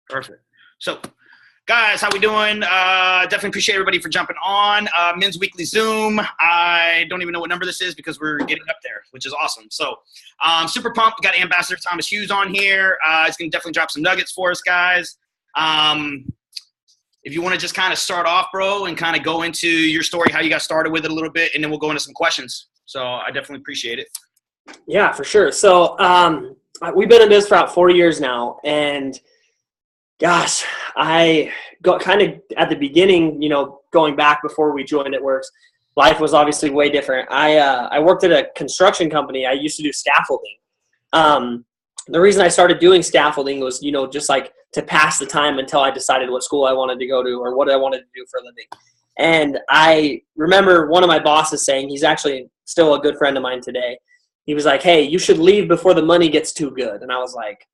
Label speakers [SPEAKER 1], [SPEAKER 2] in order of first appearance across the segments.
[SPEAKER 1] Perfect. So, guys, how we doing? Definitely appreciate everybody for jumping on. Men's Weekly Zoom. I don't even know what number this is because we're getting up there, which is awesome. So, super pumped. We got Ambassador Thomas Hughes on here. He's going to definitely drop some nuggets for us, guys. If you want to just kind of start off, bro, and kind of go into your story, how you got started with it a little bit, and then we'll go into some questions. So, I definitely appreciate it.
[SPEAKER 2] Yeah, for sure. So, we've been in this for about 4 years now, and gosh, I got kind of at the beginning, going back before we joined It Works, life was obviously way different. I worked at a construction company. I used to do scaffolding. The reason I started doing scaffolding was, just like to pass the time until I decided what school I wanted to go to or what I wanted to do for a living. And I remember one of my bosses saying, he's actually still a good friend of mine today. He was like, hey, you should leave before the money gets too good. And I was like,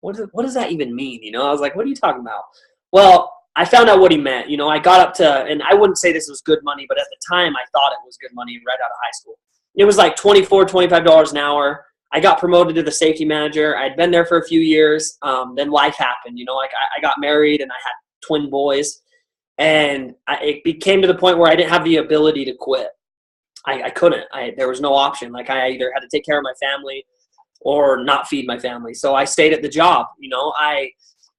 [SPEAKER 2] what does that even mean? I was like, what are you talking about? Well, I found out what he meant. I got up to, and I wouldn't say this was good money, but at the time I thought it was good money right out of high school. It was like $24, $25 an hour. I got promoted to the safety manager. I'd been there for a few years. Then life happened. I got married and I had twin boys. And it became to the point where I didn't have the ability to quit. I couldn't. There was no option. Like I either had to take care of my family or not feed my family. So I stayed at the job.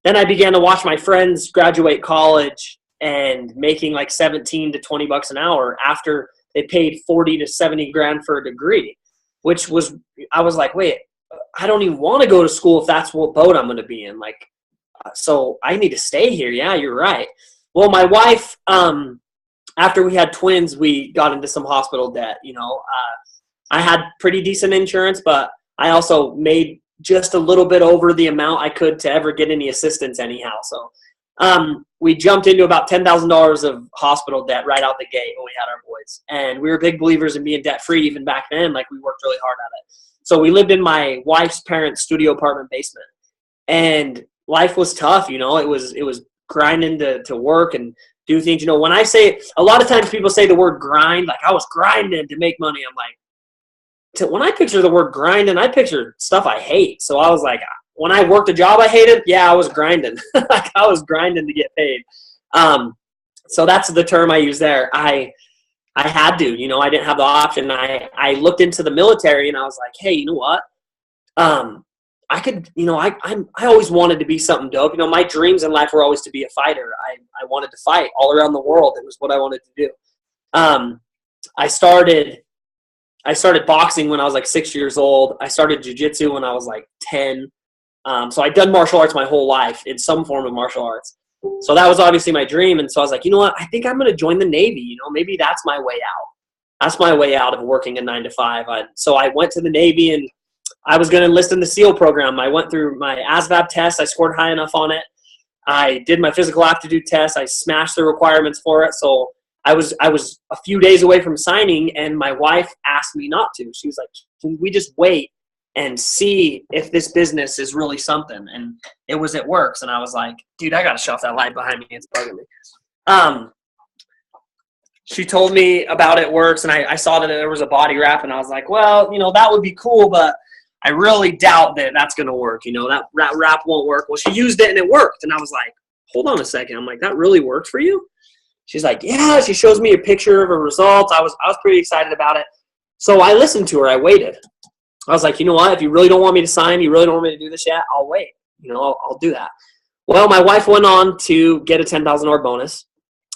[SPEAKER 2] Then I began to watch my friends graduate college and making like 17 to 20 bucks an hour after they paid 40 to 70 grand for a degree, I was like, wait, I don't even want to go to school if that's what boat I'm going to be in. So I need to stay here. Yeah, you're right. Well, my wife, after we had twins, we got into some hospital debt. I had pretty decent insurance, but I also made just a little bit over the amount I could to ever get any assistance anyhow. So we jumped into about $10,000 of hospital debt right out the gate when we had our boys. And we were big believers in being debt-free even back then. We worked really hard at it. So we lived in my wife's parents' studio apartment basement. And life was tough, It was grinding to work and do things. When I say, a lot of times people say the word grind, like I was grinding to make money. I'm like, when I picture the word grinding, I picture stuff I hate. So I was like, when I worked a job I hated, yeah, I was grinding. I was grinding to get paid. So that's the term I use there. I had to, I didn't have the option. I looked into the military and I was like, hey, you know what? I could, I always wanted to be something dope. My dreams in life were always to be a fighter. I wanted to fight all around the world. It was what I wanted to do. I started boxing when I was like 6 years old. I started jiu-jitsu when I was like 10. So I'd done martial arts my whole life in some form of martial arts. So that was obviously my dream. And so I was like, you know what? I think I'm going to join the Navy. Maybe that's my way out. That's my way out of working a 9 to 5. So I went to the Navy and I was going to enlist in the SEAL program. I went through my ASVAB test. I scored high enough on it. I did my physical aptitude test. I smashed the requirements for it. So I was a few days away from signing, and my wife asked me not to. She was like, can we just wait and see if this business is really something? And it was It Works. And I was like, dude, I got to shut off that light behind me. It's bugging me. She told me about It Works, and I saw that there was a body wrap, and I was like, well, that would be cool, but I really doubt that that's going to work. That wrap won't work. Well, she used it, and it worked. And I was like, hold on a second. I'm like, that really worked for you? She's like, yeah. She shows me a picture of her results. I was pretty excited about it. So I listened to her. I waited. I was like, you know what? If you really don't want me to sign, you really don't want me to do this yet, I'll wait. I'll do that. Well, my wife went on to get a $10,000 bonus.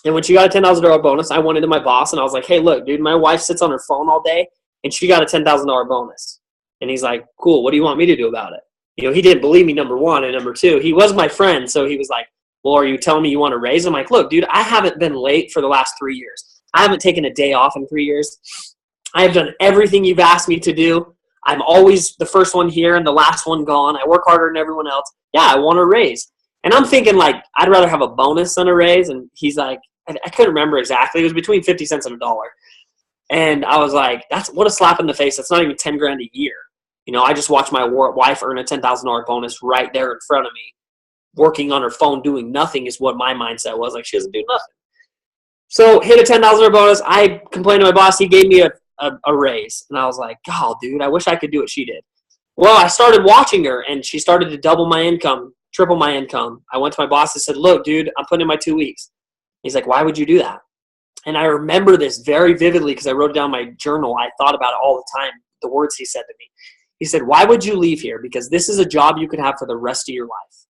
[SPEAKER 2] And when she got a $10,000 bonus, I went into my boss and I was like, hey, look, dude, my wife sits on her phone all day and she got a $10,000 bonus. And he's like, cool, what do you want me to do about it? He didn't believe me, number one. And number two, he was my friend. So he was like, well, are you telling me you want to raise? I'm like, look, dude, I haven't been late for the last 3 years. I haven't taken a day off in 3 years. I have done everything you've asked me to do. I'm always the first one here and the last one gone. I work harder than everyone else. Yeah, I want a raise. And I'm thinking I'd rather have a bonus than a raise. And he's like, I couldn't remember exactly. It was between 50 cents and $1. And I was like, what a slap in the face. That's not even 10 grand a year. I just watched my wife earn a $10,000 bonus right there in front of me. Working on her phone doing nothing is what my mindset was. Like, she doesn't do nothing. So hit a $10,000 bonus. I complained to my boss. He gave me a raise. And I was like, God, dude, I wish I could do what she did. Well, I started watching her, and she started to double my income triple my income. I went to my boss and said, look, dude, I'm putting in my 2 weeks. He's like, why would you do that? And I remember this very vividly because I wrote it down in my journal. I thought about it all the time, the words he said to me. He said, why would you leave here? Because this is a job you could have for the rest of your life.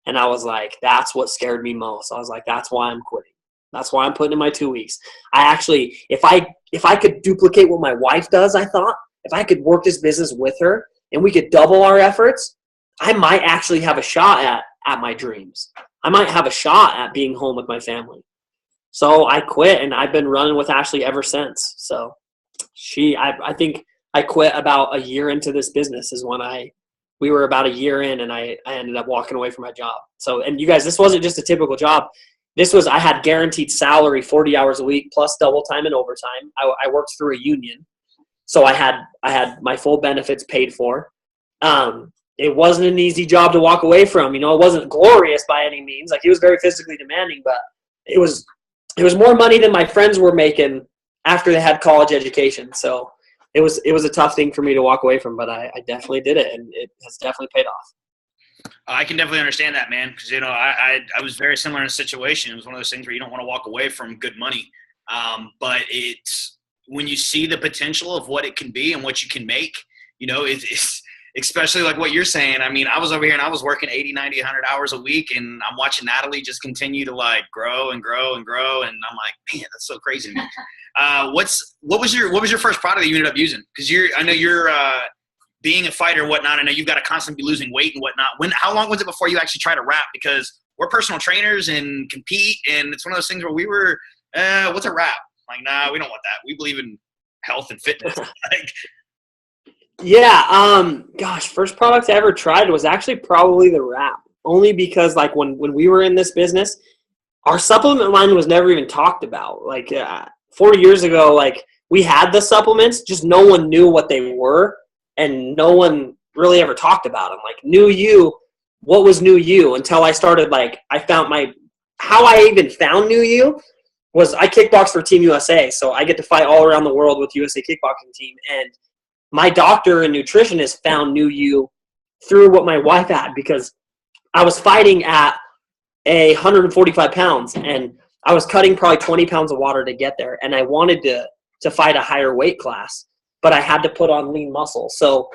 [SPEAKER 2] And I was like, that's what scared me most. I was like, that's why I'm quitting. That's why I'm putting in my 2 weeks. I actually, if I could duplicate what my wife does, I thought, if I could work this business with her and we could double our efforts, I might actually have a shot at my dreams. I might have a shot at being home with my family. So I quit, and I've been running with Ashley ever since. So I think I quit about a year into this business is when we were about a year in, and I ended up walking away from my job. So, and you guys, this wasn't just a typical job. I had guaranteed salary 40 hours a week plus double time and overtime. I worked through a union. So I had my full benefits paid for. It wasn't an easy job to walk away from. It wasn't glorious by any means. Like, it was very physically demanding, but it was more money than my friends were making after they had college education. So it was a tough thing for me to walk away from, but I definitely did it, and it has definitely paid off.
[SPEAKER 1] I can definitely understand that, man, because I was very similar in a situation. It was one of those things where you don't want to walk away from good money, but it's when you see the potential of what it can be and what you can make. It's especially like what you're saying. I mean, I was over here and I was working 80, 90, 100 hours a week, and I'm watching Natalie just continue to like grow and grow and grow, and I'm like, man, that's so crazy to me. What was your first product that you ended up using? Because I know you're being a fighter and whatnot. I know you've got to constantly be losing weight and whatnot. How long was it before you actually tried to wrap? Because we're personal trainers and compete, and it's one of those things where we were, what's a wrap? Like, nah, we don't want that. We believe in health and fitness.
[SPEAKER 2] Yeah. First product I ever tried was actually probably the wrap. Only because like when we were in this business, our supplement line was never even talked about. Like 4 years ago, like we had the supplements, just no one knew what they were, and no one really ever talked about them. Like New You, what was New You? Until I started, like I found how I even found New You was I kickboxed for Team USA. So I get to fight all around the world with USA kickboxing team. And my doctor and nutritionist found New You through what my wife had, because I was fighting at 145 pounds, and I was cutting probably 20 pounds of water to get there. And I wanted to fight a higher weight class, but I had to put on lean muscle. So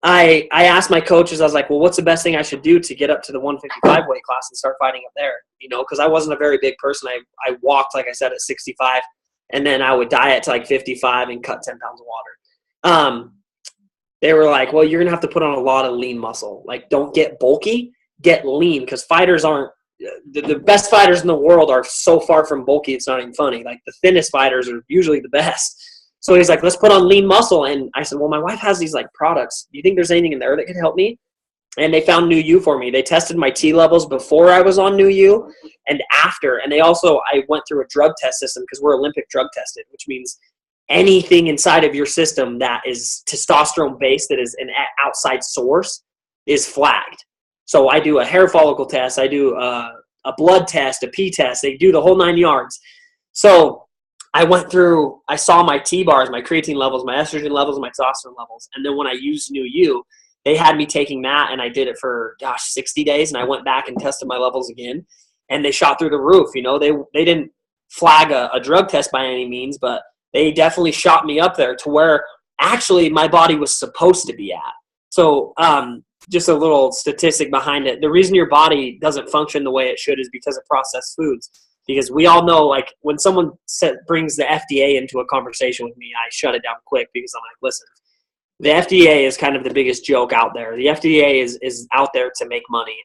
[SPEAKER 2] I asked my coaches, I was like, well, what's the best thing I should do to get up to the 155 weight class and start fighting up there? Because I wasn't a very big person. I walked, like I said, at 65, and then I would diet to like 55 and cut 10 pounds of water. They were like, well, you're going to have to put on a lot of lean muscle. Like, don't get bulky, get lean, because fighters aren't the best fighters in the world are so far from bulky, it's not even funny. Like, the thinnest fighters are usually the best. So he's like, let's put on lean muscle. And I said, well, my wife has these like products. Do you think there's anything in there that could help me? And they found New You for me. They tested my T levels before I was on New You and after. And I went through a drug test system because we're Olympic drug tested, which means anything inside of your system that is testosterone based, that is an outside source, is flagged. So I do a hair follicle test. I do a blood test, a pee test. They do the whole 9 yards. So I saw my T-bars, my creatine levels, my estrogen levels, my testosterone levels. And then when I used New You, they had me taking that, and I did it for, 60 days. And I went back and tested my levels again, and they shot through the roof. They didn't flag a drug test by any means, but they definitely shot me up there to where actually my body was supposed to be at. So just a little statistic behind it. The reason your body doesn't function the way it should is because of processed foods. Because we all know, like, when someone brings the FDA into a conversation with me, I shut it down quick because I'm like, listen, the FDA is kind of the biggest joke out there. The FDA is out there to make money.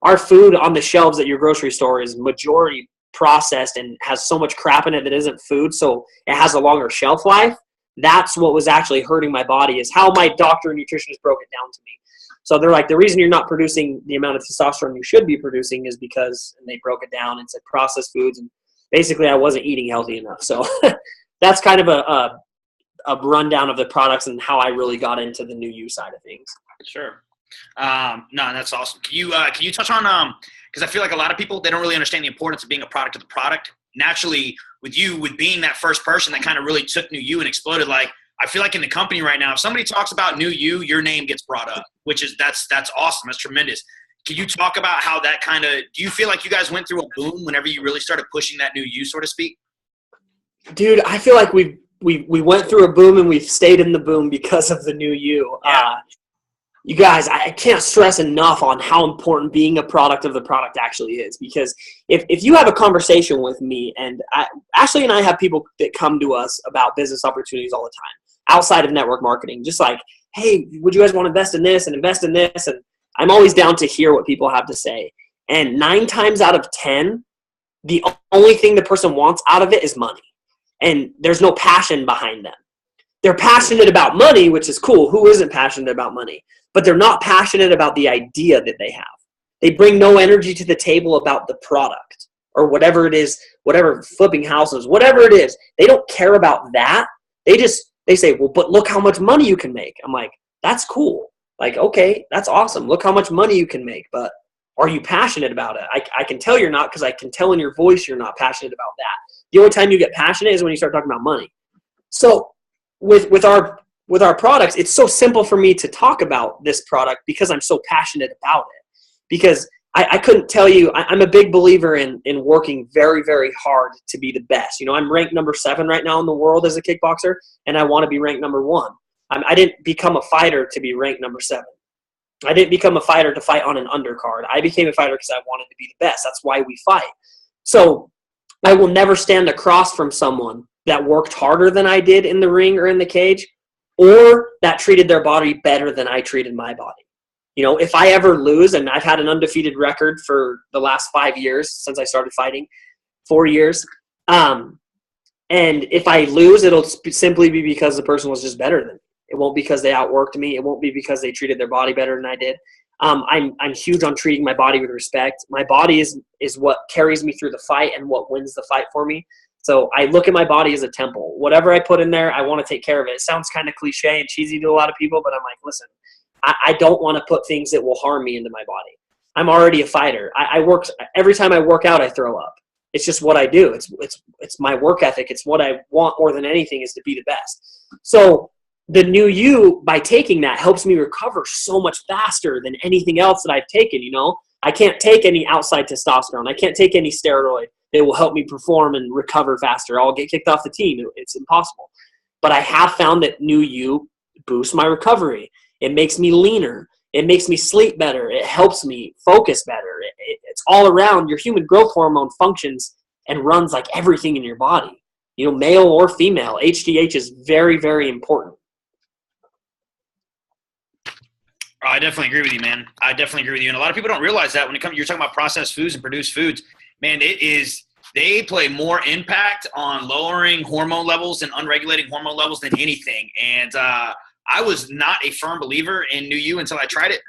[SPEAKER 2] Our food on the shelves at your grocery store is majority processed and has so much crap in it that isn't food, so it has a longer shelf life. That's what was actually hurting my body, is how my doctor and nutritionist broke it down to me. So they're like, the reason you're not producing the amount of testosterone you should be producing is because, and they broke it down and said processed foods, and basically I wasn't eating healthy enough. So that's kind of a rundown of the products and how I really got into the New You side of things.
[SPEAKER 1] Sure. No, that's awesome. Can you touch on, because I feel like a lot of people, they don't really understand the importance of being a product of the product. Naturally, with being that first person that kind of really took New You and exploded, like, I feel like in the company right now, if somebody talks about New You, your name gets brought up, which is that's awesome. That's tremendous. can you talk about how that kind of, do you feel like you guys went through a boom whenever you really started pushing that new you, so to speak?
[SPEAKER 2] Dude, I feel like we went through a boom and we've stayed in the boom because of the new you.
[SPEAKER 1] Yeah.
[SPEAKER 2] You guys, I can't stress enough on how important being a product of the product actually is, because if you have a conversation with me, and Ashley and I have people that come to us about business opportunities all the time outside of network marketing, just like, hey, would you guys want to invest in this and invest in this? And I'm always down to hear what people have to say. And 9 times out of 10, the only thing the person wants out of it is money. And there's no passion behind them. They're passionate about money, which is cool. Who isn't passionate about money? But they're not passionate about the idea that they have. They bring no energy to the table about the product or whatever it is, whatever, flipping houses, whatever it is. They don't care about that. They say, well, but look how much money you can make. I'm like, that's cool. Like, okay, that's awesome. Look how much money you can make. But are you passionate about it? I can tell you're not, because I can tell in your voice you're not passionate about that. The only time you get passionate is when you start talking about money. So with our products, it's so simple for me to talk about this product because I'm so passionate about it. Because I couldn't tell you, I'm a big believer in working very, very hard to be the best. You know, I'm ranked number 7 right now in the world as a kickboxer, and I want to be ranked number 1. I didn't become a fighter to be ranked number 7. I didn't become a fighter to fight on an undercard. I became a fighter because I wanted to be the best. That's why we fight. So I will never stand across from someone that worked harder than I did in the ring or in the cage, or that treated their body better than I treated my body. You know, if I ever lose, and I've had an undefeated record for the last 5 years since I started fighting, 4 years, and if I lose, it'll simply be because the person was just better than me. It won't be because they outworked me. It won't be because they treated their body better than I did. I'm huge on treating my body with respect. My body is what carries me through the fight and what wins the fight for me. So I look at my body as a temple. Whatever I put in there, I want to take care of it. It sounds kind of cliche and cheesy to a lot of people, but I'm like, listen, I don't want to put things that will harm me into my body. I'm already a fighter. I work every time I work out, I throw up. It's just what I do. It's my work ethic. It's what I want more than anything is to be the best. So the new you, by taking that, helps me recover so much faster than anything else that I've taken. You know, I can't take any outside testosterone. I can't take any steroid that will help me perform and recover faster. I'll get kicked off the team. It's impossible. But I have found that new you boosts my recovery. It makes me leaner. It makes me sleep better. It helps me focus better. It's all around. Your human growth hormone functions and runs like everything in your body. You know, male or female, HGH is very, very important.
[SPEAKER 1] I definitely agree with you, man. I definitely agree with you. And a lot of people don't realize that when it comes, you're talking about processed foods and produced foods, man, they play more impact on lowering hormone levels and unregulating hormone levels than anything. And I was not a firm believer in New You until I tried it.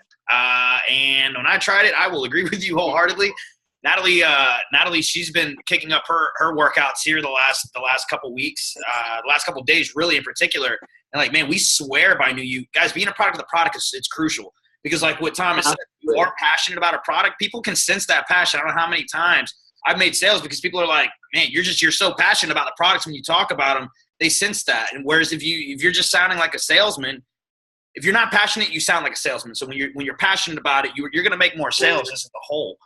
[SPEAKER 1] And when I tried it, I will agree with you wholeheartedly. Natalie, she's been kicking up her workouts here the last couple weeks, the last couple of days, really in particular. And like, man, we swear by New You. Guys, being a product of the product it's crucial, because like what Thomas said, if you are passionate about a product, people can sense that passion. I don't know how many times I've made sales because people are like, man, you're so passionate about the products when you talk about them. They sense that. And whereas if you're just sounding like a salesman, if you're not passionate, you sound like a salesman. So when you're passionate about it, you're going to make more sales just as a whole.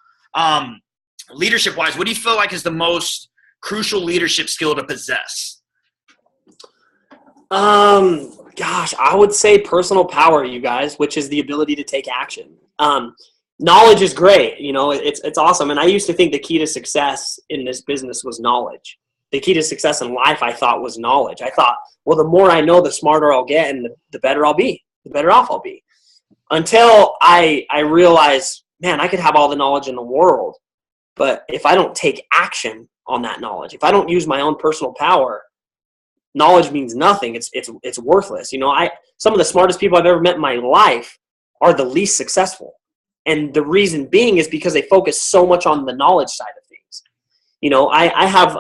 [SPEAKER 1] Leadership wise, what do you feel like is the most crucial leadership skill to possess?
[SPEAKER 2] Gosh, I would say personal power, you guys, which is the ability to take action. Knowledge is great. You know, it's awesome. And I used to think the key to success in this business was knowledge. The key to success in life, I thought, was knowledge. I thought, well, the more I know, the smarter I'll get, and the better I'll be, the better off I'll be. Until I realized, man, I could have all the knowledge in the world, but if I don't take action on that knowledge, if I don't use my own personal power, knowledge means nothing. It's worthless. You know, some of the smartest people I've ever met in my life are the least successful. And the reason being is because they focus so much on the knowledge side of things. You know, I have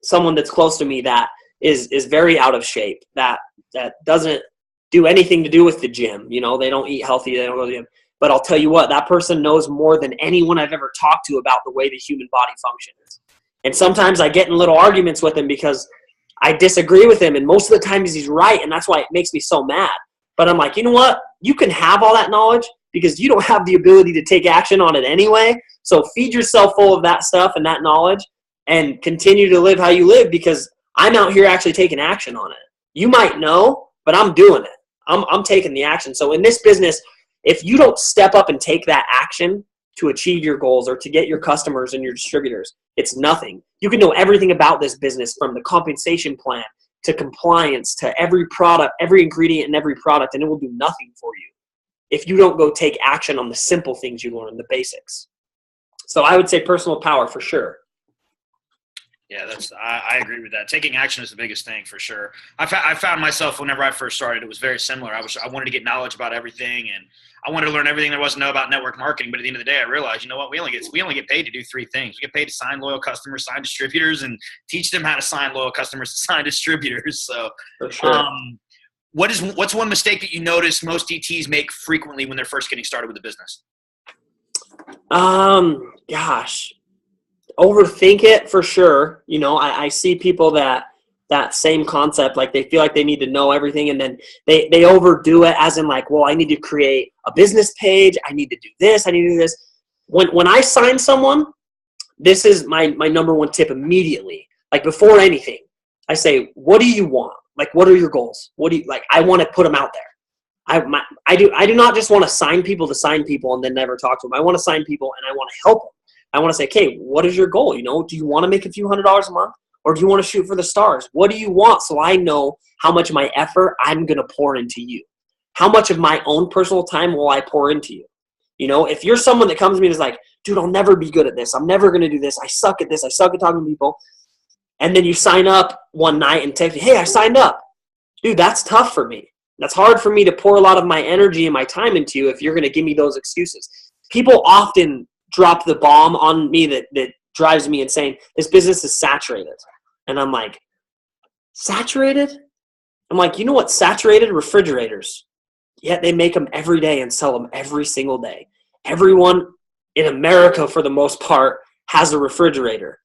[SPEAKER 2] someone that's close to me that is very out of shape, that doesn't do anything to do with the gym. You know, they don't eat healthy, they don't go to the gym. But I'll tell you what, that person knows more than anyone I've ever talked to about the way the human body functions. And sometimes I get in little arguments with him because I disagree with him, and most of the time he's right, and that's why it makes me so mad. But I'm like, you know what? You can have all that knowledge, because you don't have the ability to take action on it anyway. So feed yourself full of that stuff and that knowledge and continue to live how you live, because I'm out here actually taking action on it. You might know, but I'm doing it. I'm taking the action. So in this business, if you don't step up and take that action to achieve your goals or to get your customers and your distributors, it's nothing. You can know everything about this business, from the compensation plan to compliance to every product, every ingredient in every product, and it will do nothing for you if you don't go take action on the simple things you learn, the basics. So I would say personal power for sure.
[SPEAKER 1] Yeah, I agree with that. Taking action is the biggest thing for sure. I found myself whenever I first started, it was very similar. I wanted to get knowledge about everything, and I wanted to learn everything there was to know about network marketing. But at the end of the day, I realized, you know what, we only get paid to do three things. We get paid to sign loyal customers, sign distributors, and teach them how to sign loyal customers to sign distributors. So,
[SPEAKER 2] for sure.
[SPEAKER 1] What's one mistake that you notice most DTs make frequently when they're first getting started with the business?
[SPEAKER 2] Gosh. Overthink it for sure. You know, I see people that same concept, like they feel like they need to know everything, and then they overdo it, as in like, well, I need to create a business page, I need to do this, I need to do this. When I sign someone, this is my number one tip immediately. Like before anything, I say, what do you want? Like, what are your goals? What do you like? I want to put them out there. I do not just want to sign people and then never talk to them. I want to sign people and I want to help them. I want to say, okay, what is your goal? You know, do you want to make a few $100s a month, or do you want to shoot for the stars? What do you want? So I know how much of my effort I'm going to pour into you. How much of my own personal time will I pour into you? You know, if you're someone that comes to me and is like, dude, I'll never be good at this. I'm never going to do this. I suck at this. I suck at talking to people. And then you sign up one night and text me, hey, I signed up. Dude, that's tough for me. That's hard for me to pour a lot of my energy and my time into you if you're going to give me those excuses. People often drop the bomb on me that drives me insane. This business is saturated. And I'm like, saturated? I'm like, you know what? Saturated refrigerators. Yet they make them every day and sell them every single day. Everyone in America, for the most part, has a refrigerator.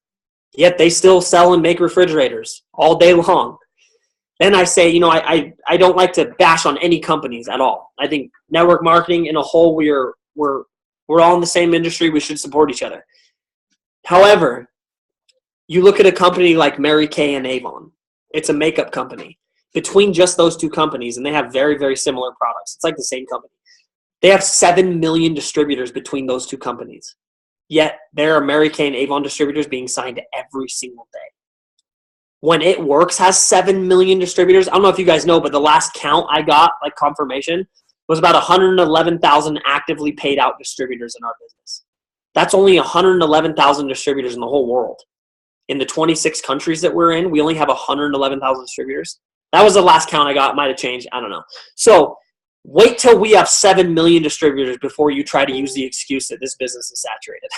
[SPEAKER 2] Yet they still sell and make refrigerators all day long. And I say, you know, I don't like to bash on any companies at all. I think network marketing in a whole, we're all in the same industry. We should support each other. However, you look at a company like Mary Kay and Avon. It's a makeup company. Between just those two companies, and they have very, very similar products. It's like the same company. They have 7 million distributors between those two companies. Yet there are Mary Kay and Avon distributors being signed every single day. When It Works has 7 million distributors, I don't know if you guys know, but the last count I got, like confirmation, was about 111,000 actively paid out distributors in our business. That's only 111,000 distributors in the whole world. In the 26 countries that we're in, we only have 111,000 distributors. That was the last count I got. It might have changed. I don't know. So wait till we have 7 million distributors before you try to use the excuse that this business is saturated.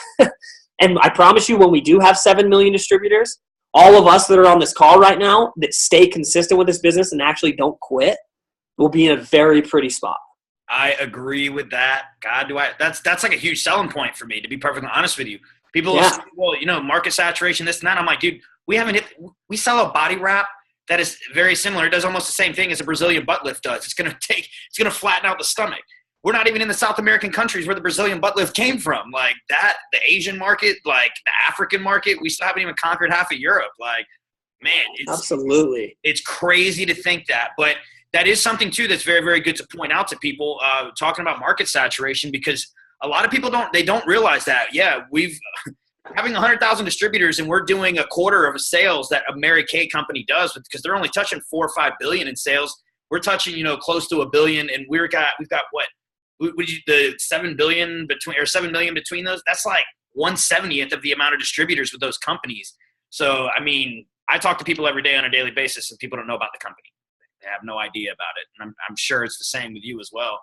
[SPEAKER 2] And I promise you, when we do have 7 million distributors, all of us that are on this call right now that stay consistent with this business and actually don't quit will be in a very pretty spot.
[SPEAKER 1] I agree with that. God, that's like a huge selling point for me, to be perfectly honest with you. People will say, well, you know, market saturation, this and that. I'm like, dude, we sell a body wrap that is very similar. It does almost the same thing as a Brazilian butt lift does. It's going to flatten out the stomach. We're not even in the South American countries where the Brazilian butt lift came from. Like that, the Asian market, like the African market, we still haven't even conquered half of Europe. Like, man,
[SPEAKER 2] absolutely.
[SPEAKER 1] It's crazy to think that, but that is something too that's very, very good to point out to people talking about market saturation, because a lot of people don't realize that. Yeah, having 100,000 distributors and we're doing a quarter of the sales that a Mary Kay company does, because they're only touching 4 or 5 billion in sales. We're touching, you know, close to $1 billion, and we've got what? The 7 billion between, or 7 million between those. That's like 1/70th of the amount of distributors with those companies. So, I mean, I talk to people every day on a daily basis, and people don't know about the company. They have no idea about it, and I'm sure it's the same with you as well.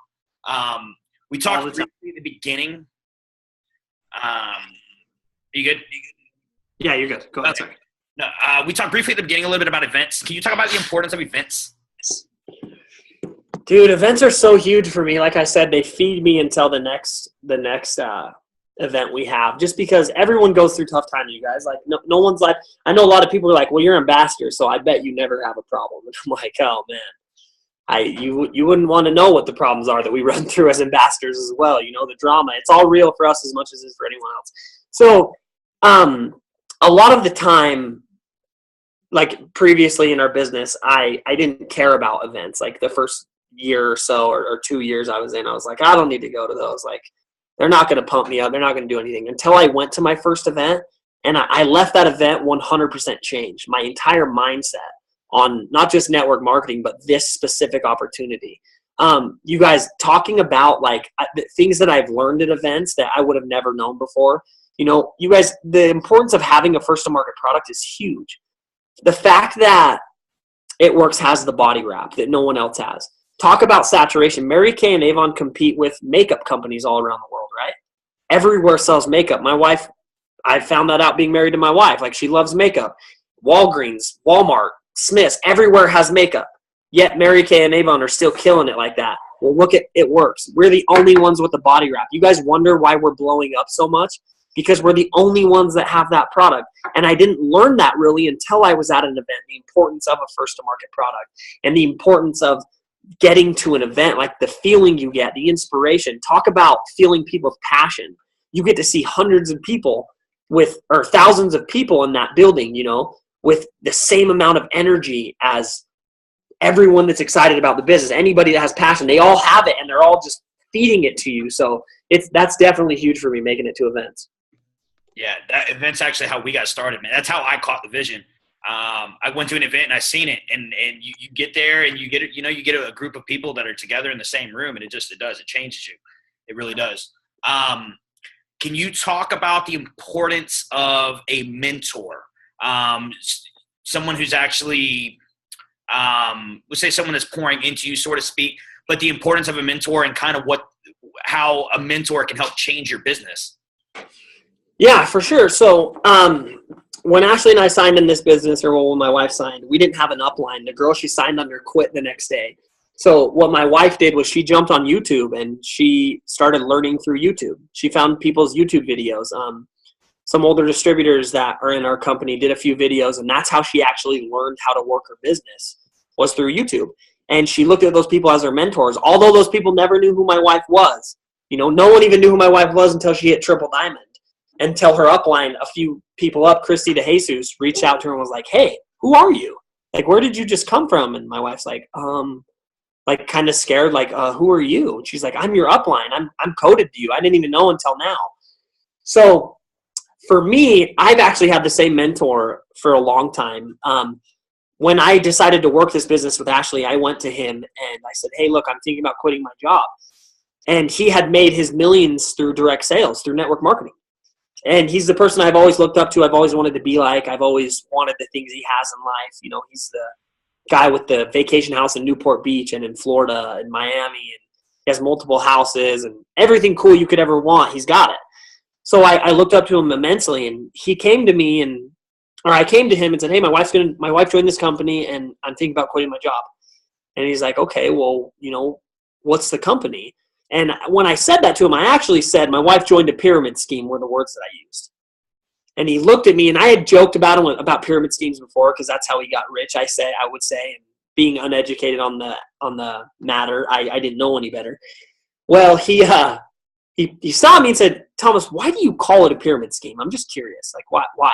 [SPEAKER 1] We talked briefly at the beginning. You good?
[SPEAKER 2] Yeah, you're good. Go ahead.
[SPEAKER 1] Okay. No, we talked briefly at the beginning a little bit about events. Can you talk about the importance of events?
[SPEAKER 2] Dude, events are so huge for me. Like I said, they feed me until the next event we have, just because everyone goes through tough times, you guys. Like no one's like, I know a lot of people are like, well, you're ambassador, so I bet you never have a problem. And I'm like, oh man, You wouldn't want to know what the problems are that we run through as ambassadors as well. The drama, it's all real for us as much as it is for anyone else. So a lot of the time, like previously in our business, I didn't care about events. Like the first year or so or 2 years I was like, I don't need to go to those. Like, they're not going to pump me up. They're not going to do anything. Until I went to my first event, and I left that event 100% changed. My entire mindset on not just network marketing, but this specific opportunity. You guys, talking about like the things that I've learned at events that I would have never known before. You guys, the importance of having a first to market product is huge. The fact that It Works has the body wrap that no one else has. Talk about saturation. Mary Kay and Avon compete with makeup companies all around the world, right? Everywhere sells makeup. My wife, I found that out being married to my wife. Like, she loves makeup. Walgreens, Walmart, Smith's, everywhere has makeup. Yet Mary Kay and Avon are still killing it like that. Well, look at It Works. We're the only ones with the body wrap. You guys wonder why we're blowing up so much? Because we're the only ones that have that product. And I didn't learn that really until I was at an event, the importance of a first-to-market product and the importance of getting to an event, like the feeling you get, the inspiration. Talk about feeling people with passion. You get to see hundreds of people or thousands of people in that building, with the same amount of energy as everyone that's excited about the business. Anybody that has passion, they all have it, and they're all just feeding it to you. So that's definitely huge for me, making it to events.
[SPEAKER 1] Yeah, that event's actually how we got started, man. That's how I caught the vision. I went to an event and I seen it, and you get there and you get a group of people that are together in the same room, and it changes you. It really does. Can you talk about the importance of a mentor? Someone who's actually, let's say someone that's pouring into you, so to speak, but the importance of a mentor and kind of how a mentor can help change your business.
[SPEAKER 2] Yeah, for sure. So when Ashley and I signed in this business, or when my wife signed, we didn't have an upline. The girl she signed under quit the next day. So what my wife did was she jumped on YouTube and she started learning through YouTube. She found people's YouTube videos. Some older distributors that are in our company did a few videos, and that's how she actually learned how to work her business, was through YouTube. And she looked at those people as her mentors, although those people never knew who my wife was. No one even knew who my wife was until she hit Triple Diamond. Until her upline, a few people up, Christy de Jesus, reached out to her and was like, hey, who are you? Like, where did you just come from? And my wife's like kind of scared, like, who are you? And she's like, I'm your upline. I'm coded to you. I didn't even know until now. So for me, I've actually had the same mentor for a long time. When I decided to work this business with Ashley, I went to him and I said, hey, look, I'm thinking about quitting my job. And he had made his millions through direct sales, through network marketing. And he's the person I've always looked up to. I've always wanted to be like. I've always wanted the things he has in life. He's the guy with the vacation house in Newport Beach and in Florida and Miami. And he has multiple houses and everything cool you could ever want. He's got it. So I looked up to him immensely, and he came to me I came to him and said, hey, my wife joined this company and I'm thinking about quitting my job. And he's like, okay, well, what's the company? And when I said that to him, I actually said, my wife joined a pyramid scheme, were the words that I used. And he looked at me, and I had joked about pyramid schemes before because that's how he got rich, I would say. And being uneducated on the matter, I didn't know any better. Well, he saw me and said, Thomas, why do you call it a pyramid scheme? I'm just curious. Like, why?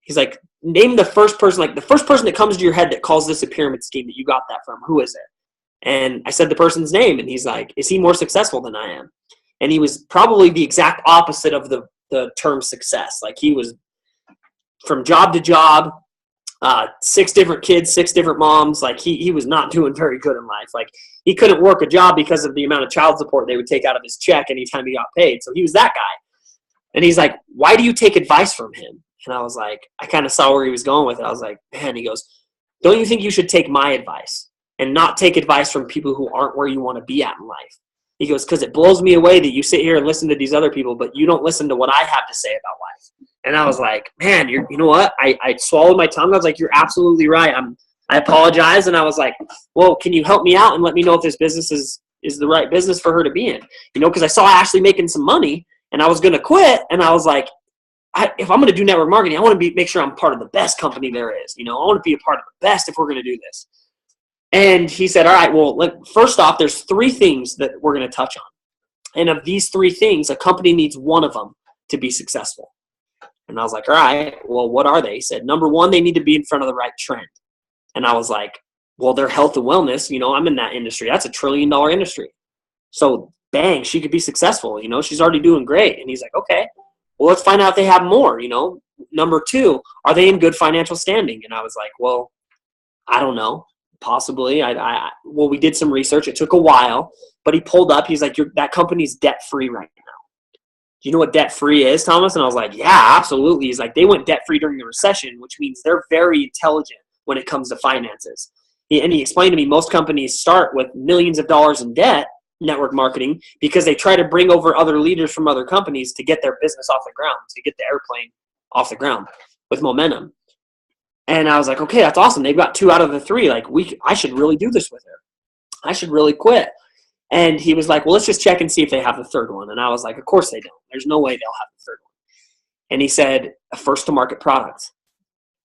[SPEAKER 2] He's like, name the first person that comes to your head that calls this a pyramid scheme that you got that from. Who is it? And I said the person's name, and he's like, is he more successful than I am? And he was probably the exact opposite of the term success. Like, he was from job to job, 6 different kids, 6 different moms. Like, he was not doing very good in life. Like, he couldn't work a job because of the amount of child support they would take out of his check anytime he got paid. So he was that guy. And he's like, why do you take advice from him? And I was like, I kind of saw where he was going with it. I was like, man, he goes, don't you think you should take my advice and not take advice from people who aren't where you want to be at in life? He goes, because it blows me away that you sit here and listen to these other people, but you don't listen to what I have to say about life. And I was like, man, you know what? I swallowed my tongue. I was like, you're absolutely right. I apologize. And I was like, well, can you help me out and let me know if this business is the right business for her to be in? Because I saw Ashley making some money and I was going to quit. And I was like, if I'm going to do network marketing, I want to make sure I'm part of the best company there is. I want to be a part of the best if we're going to do this. And he said, all right, well, first off, there's 3 things that we're going to touch on. And of these 3 things, a company needs one of them to be successful. And I was like, all right, well, what are they? He said, number 1, they need to be in front of the right trend. And I was like, well, they're health and wellness. I'm in that industry. That's $1 trillion industry. So bang, she could be successful. She's already doing great. And he's like, okay, well, let's find out if they have more. Number 2, are they in good financial standing? And I was like, well, I don't know. Possibly. Well, we did some research. It took a while, but he pulled up. He's like, that company's debt-free right now. Do you know what debt-free is, Thomas? And I was like, yeah, absolutely. He's like, they went debt-free during the recession, which means they're very intelligent when it comes to finances. And he explained to me most companies start with millions of dollars in debt, network marketing, because they try to bring over other leaders from other companies to get their business off the ground, to get the airplane off the ground with momentum. And I was like, okay, that's awesome. They've got 2 out of the 3. Like, I should really do this with her. I should really quit. And he was like, well, let's just check and see if they have the 3rd one. And I was like, of course they don't. There's no way they'll have the 3rd one. And he said, a first-to-market product.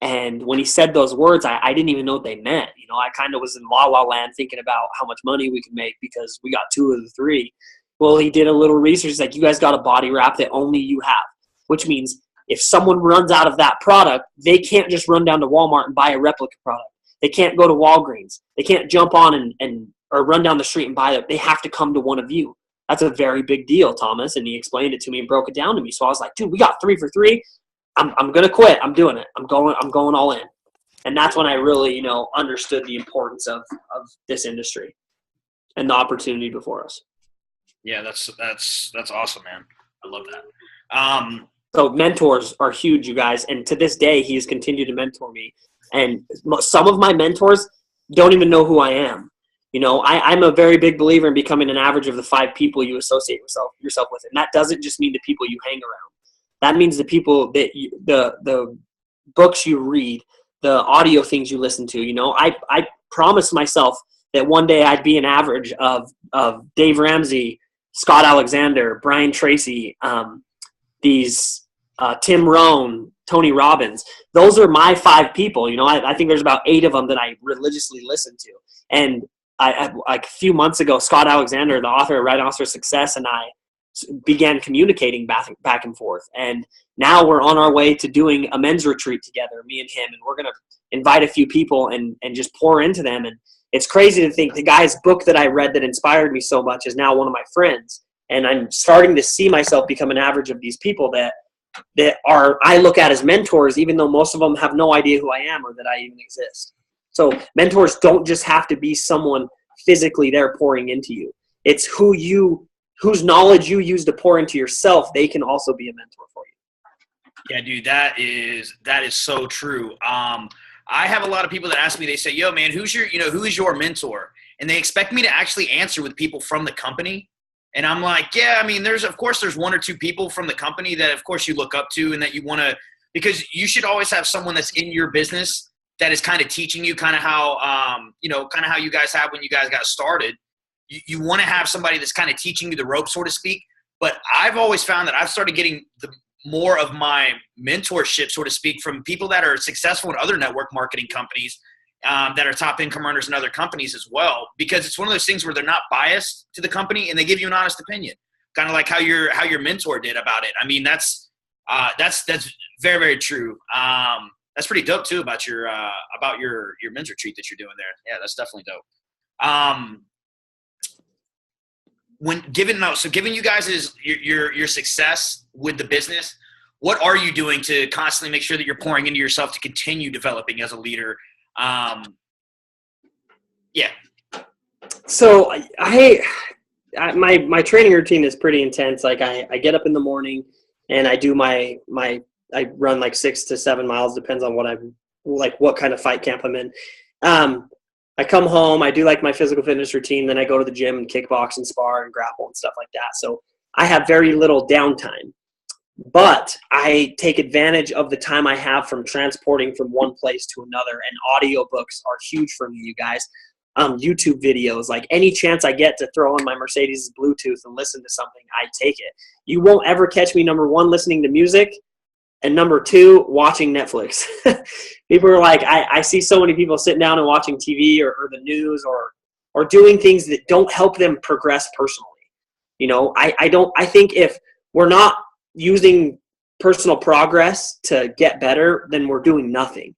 [SPEAKER 2] And when he said those words, I didn't even know what they meant. I kind of was in la-la land thinking about how much money we could make because we got 2 of the 3. Well, he did a little research. He's like, you guys got a body wrap that only you have, which means if someone runs out of that product, they can't just run down to Walmart and buy a replica product. They can't go to Walgreens. They can't jump on or run down the street and buy it. They have to come to one of you. That's a very big deal, Thomas. And he explained it to me and broke it down to me. So I was like, dude, we got 3 for 3. I'm going to quit. I'm doing it. I'm going all in. And that's when I really, understood the importance of this industry and the opportunity before us.
[SPEAKER 1] Yeah, that's awesome, man. I love that.
[SPEAKER 2] So mentors are huge, you guys. And to this day, he has continued to mentor me. And some of my mentors don't even know who I am. I'm a very big believer in becoming an average of the 5 people you associate yourself with. And that doesn't just mean the people you hang around. That means the people that the books you read, the audio things you listen to. I promised myself that one day I'd be an average of Dave Ramsey, Scott Alexander, Brian Tracy, Tim Rohn, Tony Robbins. Those are my 5 people. I think there's about 8 of them that I religiously listen to. And I like a few months ago, Scott Alexander, the author of Rhinoceros Success, and I began communicating back and forth. And now we're on our way to doing a men's retreat together, me and him, and we're going to invite a few people and just pour into them. And it's crazy to think the guy's book that I read that inspired me so much is now one of my friends. And I'm starting to see myself become an average of these people that I look at as mentors, even though most of them have no idea who I am or that I even exist. So mentors don't just have to be someone physically there pouring into you. It's whose knowledge you use to pour into yourself. They can also be a mentor for you.
[SPEAKER 1] Yeah, dude, that is so true. I have a lot of people that ask me, they say, yo, man, who is your mentor? And they expect me to actually answer with people from the company. And I'm like, yeah, I mean, there's 1 or 2 people from the company that, of course, you look up to and that you want to, because you should always have someone that's in your business that is kind of teaching you kind of how, kind of how you guys have when you guys got started. You want to have somebody that's kind of teaching you the ropes, so to speak. But I've always found that I've started getting more of my mentorship, so to speak, from people that are successful in other network marketing companies that are top income earners in other companies as well, because it's one of those things where they're not biased to the company and they give you an honest opinion, kind of like how your mentor did about it. I mean, that's very, very true. That's pretty dope too about your men's retreat that you're doing there. Yeah, that's definitely dope. Given you guys your success with the business, what are you doing to constantly make sure that you're pouring into yourself to continue developing as a leader? Yeah.
[SPEAKER 2] So my training routine is pretty intense. Like I get up in the morning and I do I run like 6 to 7 miles, depends on what kind of fight camp I'm in. I come home, I do like my physical fitness routine, then I go to the gym and kickbox and spar and grapple and stuff like that. So I have very little downtime, but I take advantage of the time I have from transporting from one place to another, and audiobooks are huge for me, you guys. YouTube videos, like any chance I get to throw on my Mercedes Bluetooth and listen to something, I take it. You won't ever catch me, number one, listening to music, And number 2, watching Netflix. People are like, I see so many people sitting down and watching TV or the news or doing things that don't help them progress personally. You know, I think if we're not using personal progress to get better, then we're doing nothing.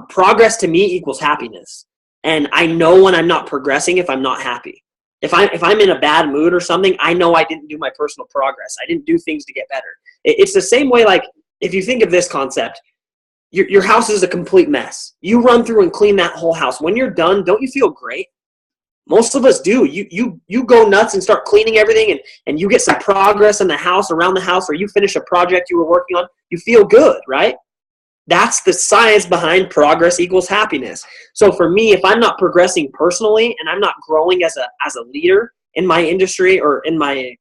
[SPEAKER 2] Progress to me equals happiness. And I know when I'm not progressing if I'm not happy. If I'm in a bad mood or something, I know I didn't do my personal progress. I didn't do things to get better. It's the same way, like, if you think of this concept, your house is a complete mess. You run through and clean that whole house. When you're done, don't you feel great? Most of us do. You go nuts and start cleaning everything, and you get some progress in the house, around the house, or you finish a project you were working on. You feel good, right? That's the science behind progress equals happiness. So for me, if I'm not progressing personally and I'm not growing as a leader in my industry or in my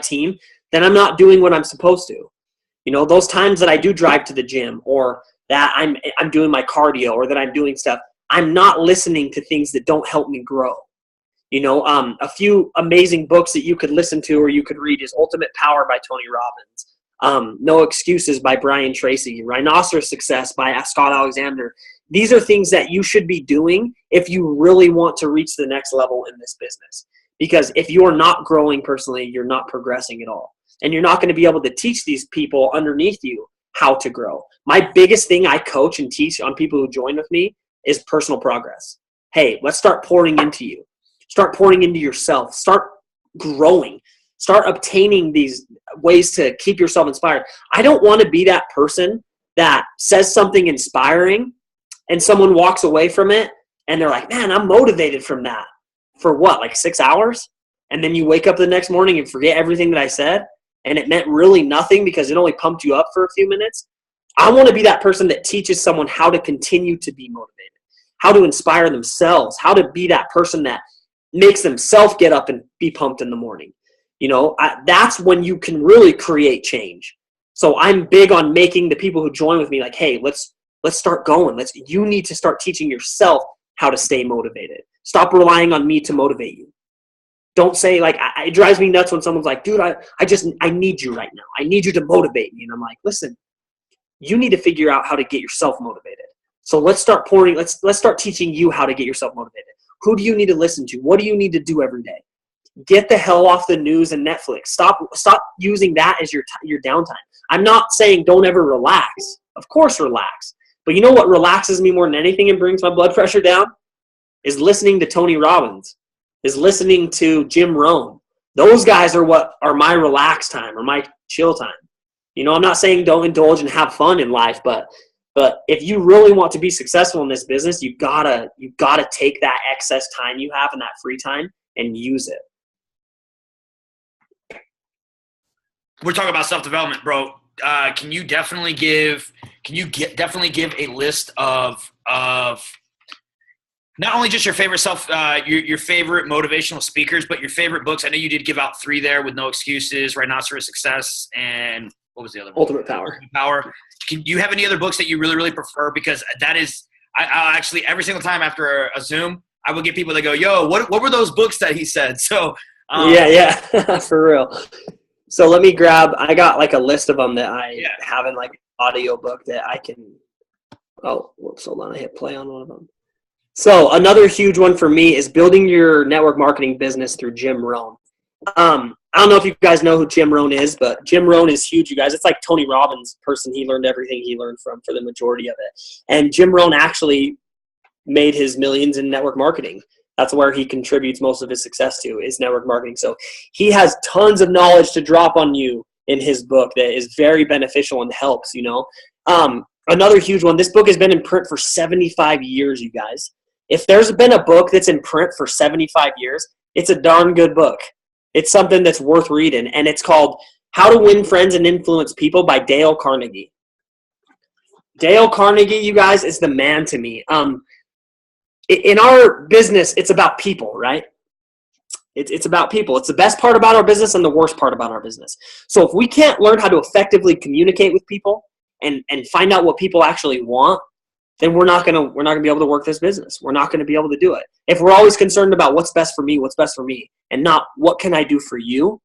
[SPEAKER 2] team, then I'm not doing what I'm supposed to. You know, those times that I do drive to the gym, or that I'm doing my cardio, or that I'm doing stuff, I'm not listening to things that don't help me grow. You know, a few amazing books that you could listen to or you could read is Ultimate Power by Tony Robbins, No Excuses by Brian Tracy, Rhinoceros Success by Scott Alexander. These are things that you should be doing if you really want to reach the next level in this business. Because if you're not growing personally, you're not progressing at all. And you're not going to be able to teach these people underneath you how to grow. My biggest thing I coach and teach on people who join with me is personal progress. Hey, let's start pouring into you. Start pouring into yourself. Start growing. Start obtaining these ways to keep yourself inspired. I don't want to be that person that says something inspiring and someone walks away from it and they're like, man, I'm motivated from that. For what, like 6 hours? And then you wake up the next morning and forget everything that I said and it meant really nothing because it only pumped you up for a few minutes. I want to be that person that teaches someone how to continue to be motivated, how to inspire themselves, how to be that person that makes themselves get up and be pumped in the morning. You know, that's when you can really create change. So I'm big on making the people who join with me like, hey, let's start going. You need to start teaching yourself how to stay motivated. Stop relying on me to motivate you. Don't say, like, it drives me nuts when someone's like, dude, I need you right now. I need you to motivate me. And I'm like, listen, you need to figure out how to get yourself motivated. So let's start let's start teaching you how to get yourself motivated. Who do you need to listen to? What do you need to do every day? Get the hell off the news and Netflix. Stop using that as your downtime. I'm not saying don't ever relax. Of course relax. But you know what relaxes me more than anything and brings my blood pressure down? Is listening to Tony Robbins. Is listening to Jim Rohn. Those guys are what are my relax time or my chill time. You know, I'm not saying don't indulge and have fun in life, but if you really want to be successful in this business, you gotta take that excess time you have and that free time and use it.
[SPEAKER 1] We're talking about self-development, bro. Can you definitely give a list of not only just your favorite your favorite motivational speakers, but your favorite books? I know you did give out 3 there with No Excuses, Rhinoceros Success, and what was the other one?
[SPEAKER 2] Ultimate Power.
[SPEAKER 1] Do you have any other books that you really, really prefer? Because that is, I actually, every single time after a Zoom, I will get people that go, yo, what were those books that he said? So
[SPEAKER 2] yeah, for real. So let me I got like a list of them that I have in like an audio book that I can, hold on, I hit play on one of them. So another huge one for me is Building Your Network Marketing Business through Jim Rohn. I don't know if you guys know who Jim Rohn is, but Jim Rohn is huge, you guys. It's like Tony Robbins' person he learned everything he learned from for the majority of it. And Jim Rohn actually made his millions in network marketing. That's where he contributes most of his success to, is network marketing. So he has tons of knowledge to drop on you in his book that is very beneficial and helps, you know. Another huge one, this book has been in print for 75 years, you guys. If there's been a book that's in print for 75 years, it's a darn good book. It's something that's worth reading, and it's called How to Win Friends and Influence People by Dale Carnegie. Dale Carnegie, you guys, is the man to me. In our business, it's about people, right? It's about people. It's the best part about our business and the worst part about our business. So if we can't learn how to effectively communicate with people and find out what people actually want, then we're not gonna be able to work this business. We're not gonna be able to do it. If we're always concerned about what's best for me, and not what can I do for you,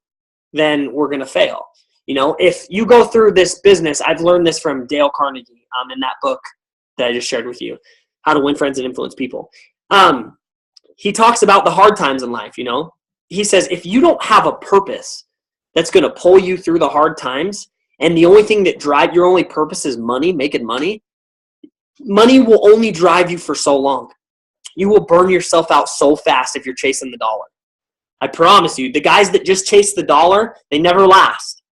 [SPEAKER 2] then we're gonna fail. You know, if you go through this business, I've learned this from Dale Carnegie in that book that I just shared with you, How to Win Friends and Influence People. He talks about the hard times in life, you know. He says, if you don't have a purpose that's going to pull you through the hard times, and the only thing that drives your only purpose is money, making money, money will only drive you for so long. You will burn yourself out so fast if you're chasing the dollar. I promise you, the guys that just chase the dollar, they never last.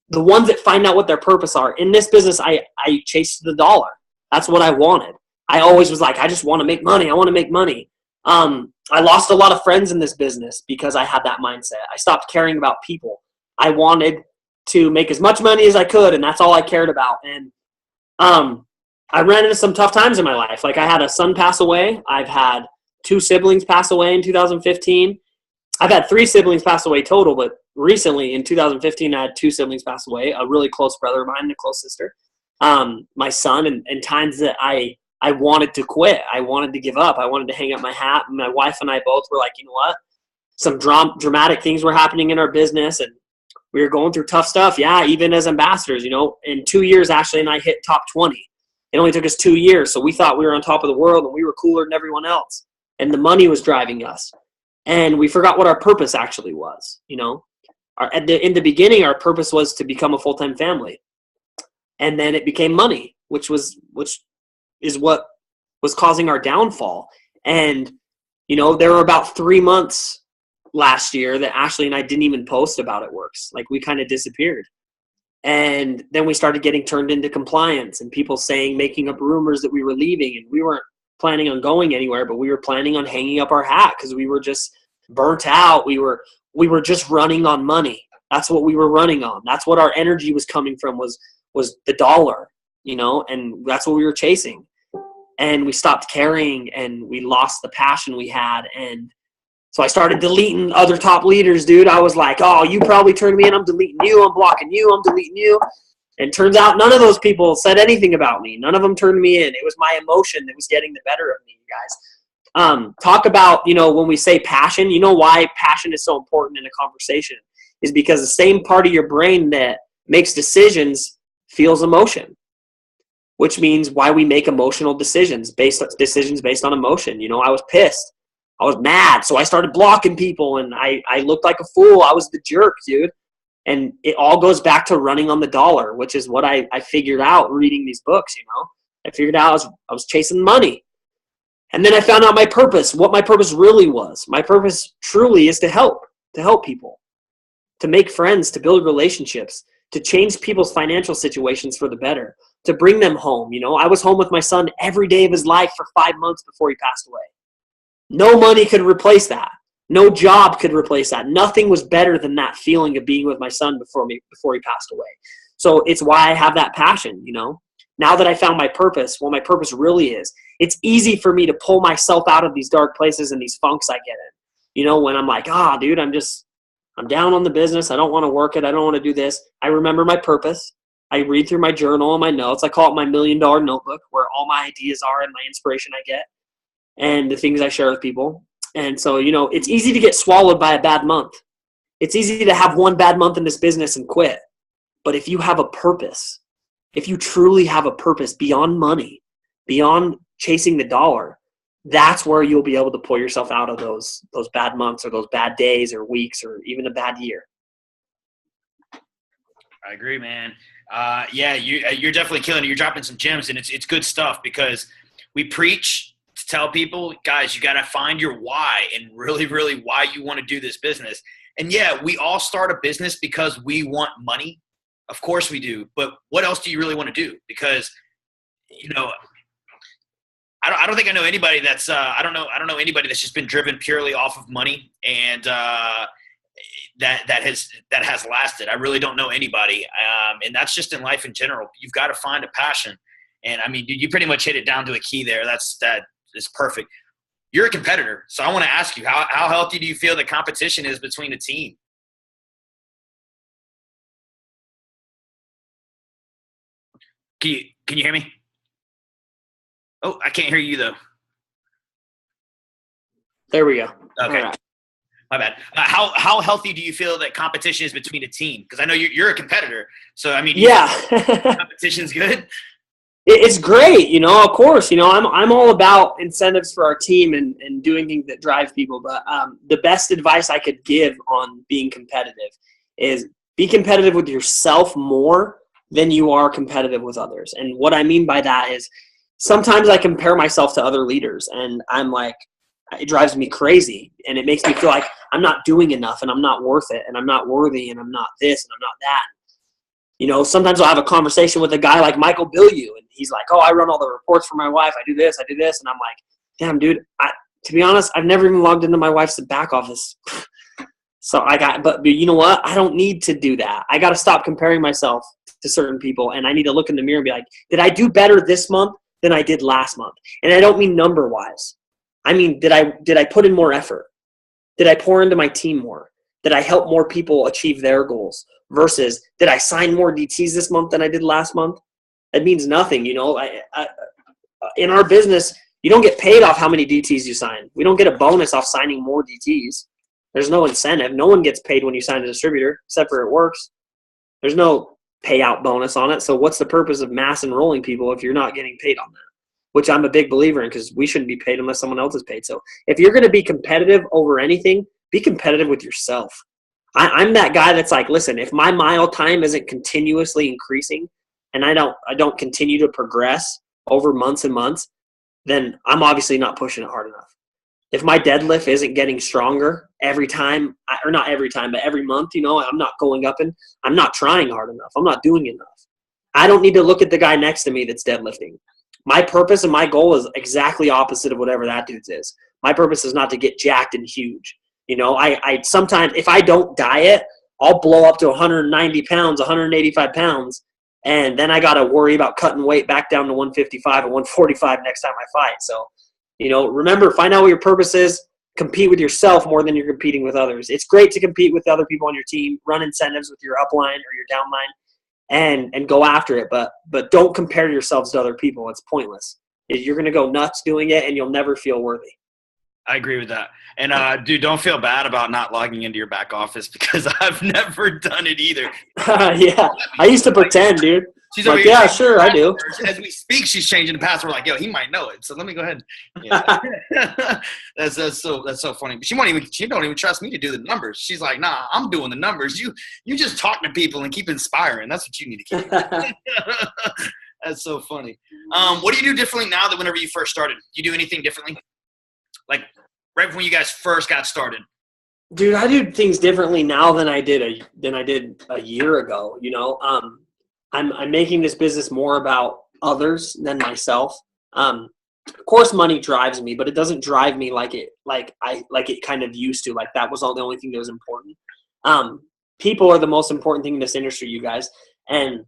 [SPEAKER 2] The ones that find out what their purpose are. In this business, I chased the dollar. That's what I wanted. I always was like, I just want to make money. I want to make money. I lost a lot of friends in this business because I had that mindset. I stopped caring about people. I wanted to make as much money as I could, and that's all I cared about. And I ran into some tough times in my life. Like, I had a son pass away. I've had 2 siblings pass away in 2015. I've had 3 siblings pass away total, but recently in 2015, I had 2 siblings pass away, a really close brother of mine and a close sister. My son, and times that I wanted to quit. I wanted to give up. I wanted to hang up my hat. And my wife and I both were like, you know what? Some dramatic things were happening in our business, and we were going through tough stuff. Yeah, even as ambassadors, you know, in 2 years, Ashley and I hit top 20. It only took us 2 years, so we thought we were on top of the world and we were cooler than everyone else. And the money was driving us. And we forgot what our purpose actually was, you know. In the beginning, our purpose was to become a full-time family. And then it became money, which is what was causing our downfall. And, you know, there were about 3 months last year that Ashley and I didn't even post about It Works. Like, we kind of disappeared. And then we started getting turned into compliance and people making up rumors that we were leaving, and we weren't planning on going anywhere, but we were planning on hanging up our hat because we were just burnt out. We were just running on money. That's what we were running on. That's what our energy was coming from, was the dollar, you know, and that's what we were chasing. And we stopped caring and we lost the passion we had. And so I started deleting other top leaders, dude. I was like, oh, you probably turned me in. I'm deleting you. I'm blocking you. I'm deleting you. And turns out none of those people said anything about me. None of them turned me in. It was my emotion that was getting the better of me, you guys. Talk about, you know, when we say passion, you know why passion is so important in a conversation is because the same part of your brain that makes decisions feels emotion, which means why we make emotional decisions based on emotion. You know, I was pissed. I was mad, so I started blocking people, and I looked like a fool. I was the jerk, dude. And it all goes back to running on the dollar, which is what I figured out reading these books, you know. I figured out I was chasing money. And then I found out my purpose, what my purpose really was. My purpose truly is to help people, to make friends, to build relationships, to change people's financial situations for the better, to bring them home. You know, I was home with my son every day of his life for 5 months before he passed away. No money could replace that. No job could replace that. Nothing was better than that feeling of being with my son before he passed away. So it's why I have that passion, you know. Now that I found my purpose, what my purpose really is, it's easy for me to pull myself out of these dark places and these funks I get in. You know, when I'm like, dude, I'm down on the business. I don't want to work it. I don't want to do this. I remember my purpose. I read through my journal and my notes. I call it my $1 million notebook, where all my ideas are and my inspiration I get and the things I share with people. And so, you know, it's easy to get swallowed by a bad month. It's easy to have one bad month in this business and quit. But if you have a purpose, if you truly have a purpose beyond money, beyond chasing the dollar, that's where you'll be able to pull yourself out of those bad months or those bad days or weeks or even a bad year.
[SPEAKER 1] I agree, man. You're definitely killing it. You're dropping some gems, and it's good stuff, because we preach to tell people, guys, you got to find your why and really, really why you want to do this business. And yeah, we all start a business because we want money. Of course we do. But what else do you really want to do? Because, you know, I don't think I know anybody that's I don't know anybody that's just been driven purely off of money and that has lasted. I really don't know anybody, and that's just in life in general. You've got to find a passion, and I mean, you pretty much hit it down to a key there. That is perfect. You're a competitor, so I want to ask you, how healthy do you feel the competition is between a team? Can you hear me? Oh, I can't hear you though.
[SPEAKER 2] There we go.
[SPEAKER 1] Okay.
[SPEAKER 2] Right.
[SPEAKER 1] My bad. How healthy do you feel that competition is between a team? Because I know you're a competitor, so I mean,
[SPEAKER 2] Yeah,
[SPEAKER 1] competition's good.
[SPEAKER 2] it's great. You know, of course, you know, I'm all about incentives for our team and doing things that drive people. But the best advice I could give on being competitive is be competitive with yourself more than you are competitive with others. And what I mean by that is sometimes I compare myself to other leaders, and I'm like, it drives me crazy, and it makes me feel like I'm not doing enough, and I'm not worth it, and I'm not worthy, and I'm not this, and I'm not that. You know, sometimes I'll have a conversation with a guy like Michael Billieu, and he's like, oh, I run all the reports for my wife. I do this. And I'm like, damn, dude, to be honest, I've never even logged into my wife's back office. So but you know what? I don't need to do that. I got to stop comparing myself to certain people, and I need to look in the mirror and be like, did I do better this month than I did last month? And I don't mean number-wise. I mean, did I put in more effort? Did I pour into my team more? Did I help more people achieve their goals? Versus, did I sign more DTs this month than I did last month? That means nothing, you know. In our business, you don't get paid off how many DTs you sign. We don't get a bonus off signing more DTs. There's no incentive. No one gets paid when you sign a distributor, except for it works. There's no payout bonus on it. So what's the purpose of mass enrolling people if you're not getting paid on that? Which I'm a big believer in, because we shouldn't be paid unless someone else is paid. So if you're going to be competitive over anything, be competitive with yourself. I'm that guy that's like, listen, if my mile time isn't continuously increasing and I don't continue to progress over months and months, then I'm obviously not pushing it hard enough. If my deadlift isn't getting stronger every time, or not every time, but every month, you know, I'm not going up and I'm not trying hard enough. I'm not doing enough. I don't need to look at the guy next to me that's deadlifting. My purpose and my goal is exactly opposite of whatever that dude's is. My purpose is not to get jacked and huge. You know, I sometimes, if I don't diet, I'll blow up to 190 pounds, 185 pounds, and then I got to worry about cutting weight back down to 155 or 145 next time I fight. So, you know, remember, find out what your purpose is. Compete with yourself more than you're competing with others. It's great to compete with other people on your team, run incentives with your upline or your downline, and go after it. But don't compare yourselves to other people. It's pointless. You're going to go nuts doing it, and you'll never feel worthy.
[SPEAKER 1] I agree with that. And, dude, don't feel bad about not logging into your back office, because I've never done it either.
[SPEAKER 2] Yeah, I used to pretend, dude.
[SPEAKER 1] She's
[SPEAKER 2] like, yeah, sure, I do.
[SPEAKER 1] As we speak, she's changing the password. Like, yo, he might know it. So let me go ahead. Yeah. that's so funny. But she don't even trust me to do the numbers. She's like, nah, I'm doing the numbers. You just talk to people and keep inspiring. That's what you need to keep. That's so funny. What do you do differently now than whenever you first started? Do you do anything differently? Like right when you guys first got started?
[SPEAKER 2] Dude, I do things differently now than I did a year ago. You know, I'm making this business more about others than myself. Of course, money drives me, but it doesn't drive me like it kind of used to. Like that was the only thing that was important. People are the most important thing in this industry, you guys. And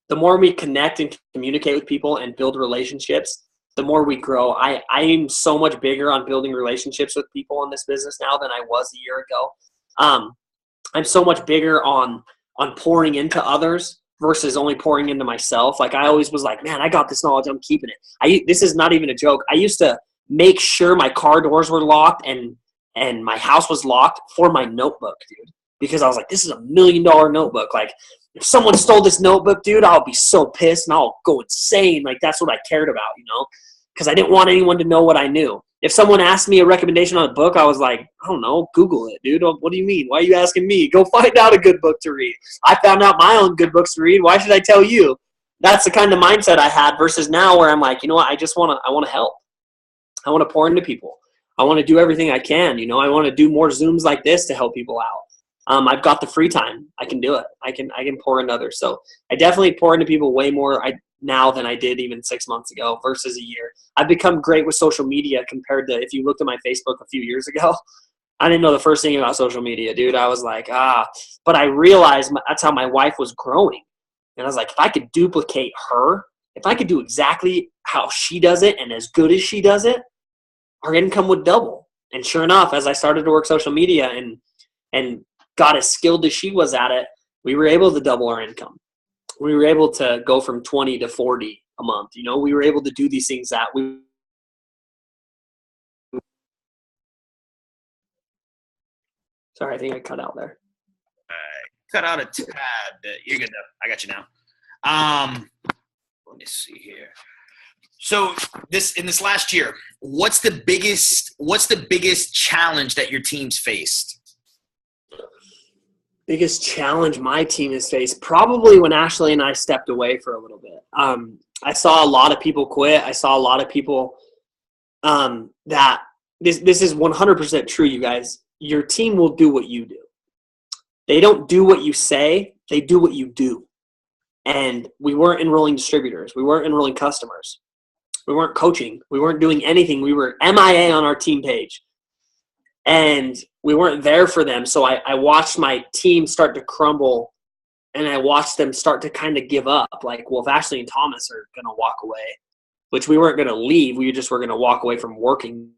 [SPEAKER 2] the more we connect and communicate with people and build relationships, the more we grow. I am so much bigger on building relationships with people in this business now than I was a year ago. I'm so much bigger on pouring into others versus only pouring into myself. Like I always was like, man, I got this knowledge, I'm keeping it. This is not even a joke. I used to make sure my car doors were locked and my house was locked for my notebook, dude. Because I was like, this is $1 million notebook. Like if someone stole this notebook, dude, I'll be so pissed and I'll go insane. Like that's what I cared about, you know, because I didn't want anyone to know what I knew. If someone asked me a recommendation on a book, I was like, I don't know, Google it, dude. What do you mean? Why are you asking me? Go find out a good book to read. I found out my own good books to read. Why should I tell you? That's the kind of mindset I had versus now where I'm like, you know what? I want to help. I want to pour into people. I want to do everything I can. You know, I want to do more Zooms like this to help people out. I've got the free time. I can do it. I can pour into others. So I definitely pour into people way more now than I did even 6 months ago versus a year. I've become great with social media compared to if you looked at my Facebook a few years ago. I didn't know the first thing about social media, dude. I was like, but I realized that's how my wife was growing. And I was like, if I could duplicate her, if I could do exactly how she does it and as good as she does it, our income would double. And sure enough, as I started to work social media and got as skilled as she was at it, we were able to double our income. We were able to go from 20 to 40 a month. You know, we were able to do these things that we Sorry, I think I cut out there.
[SPEAKER 1] Cut out a tad bit. You're good though. I got you now. Let me see here. So in this last year, what's the biggest challenge that your team's faced?
[SPEAKER 2] Biggest challenge my team has faced, probably when Ashley and I stepped away for a little bit. I saw a lot of people quit. I saw a lot of people that this is 100% true, you guys. Your team will do what you do. They don't do what you say. They do what you do. And we weren't enrolling distributors. We weren't enrolling customers. We weren't coaching. We weren't doing anything. We were MIA on our team page. And we weren't there for them. So I watched my team start to crumble, and I watched them start to kind of give up. Like, well, if Ashley and Thomas are going to walk away, which we weren't going to leave, we just were going to walk away from working.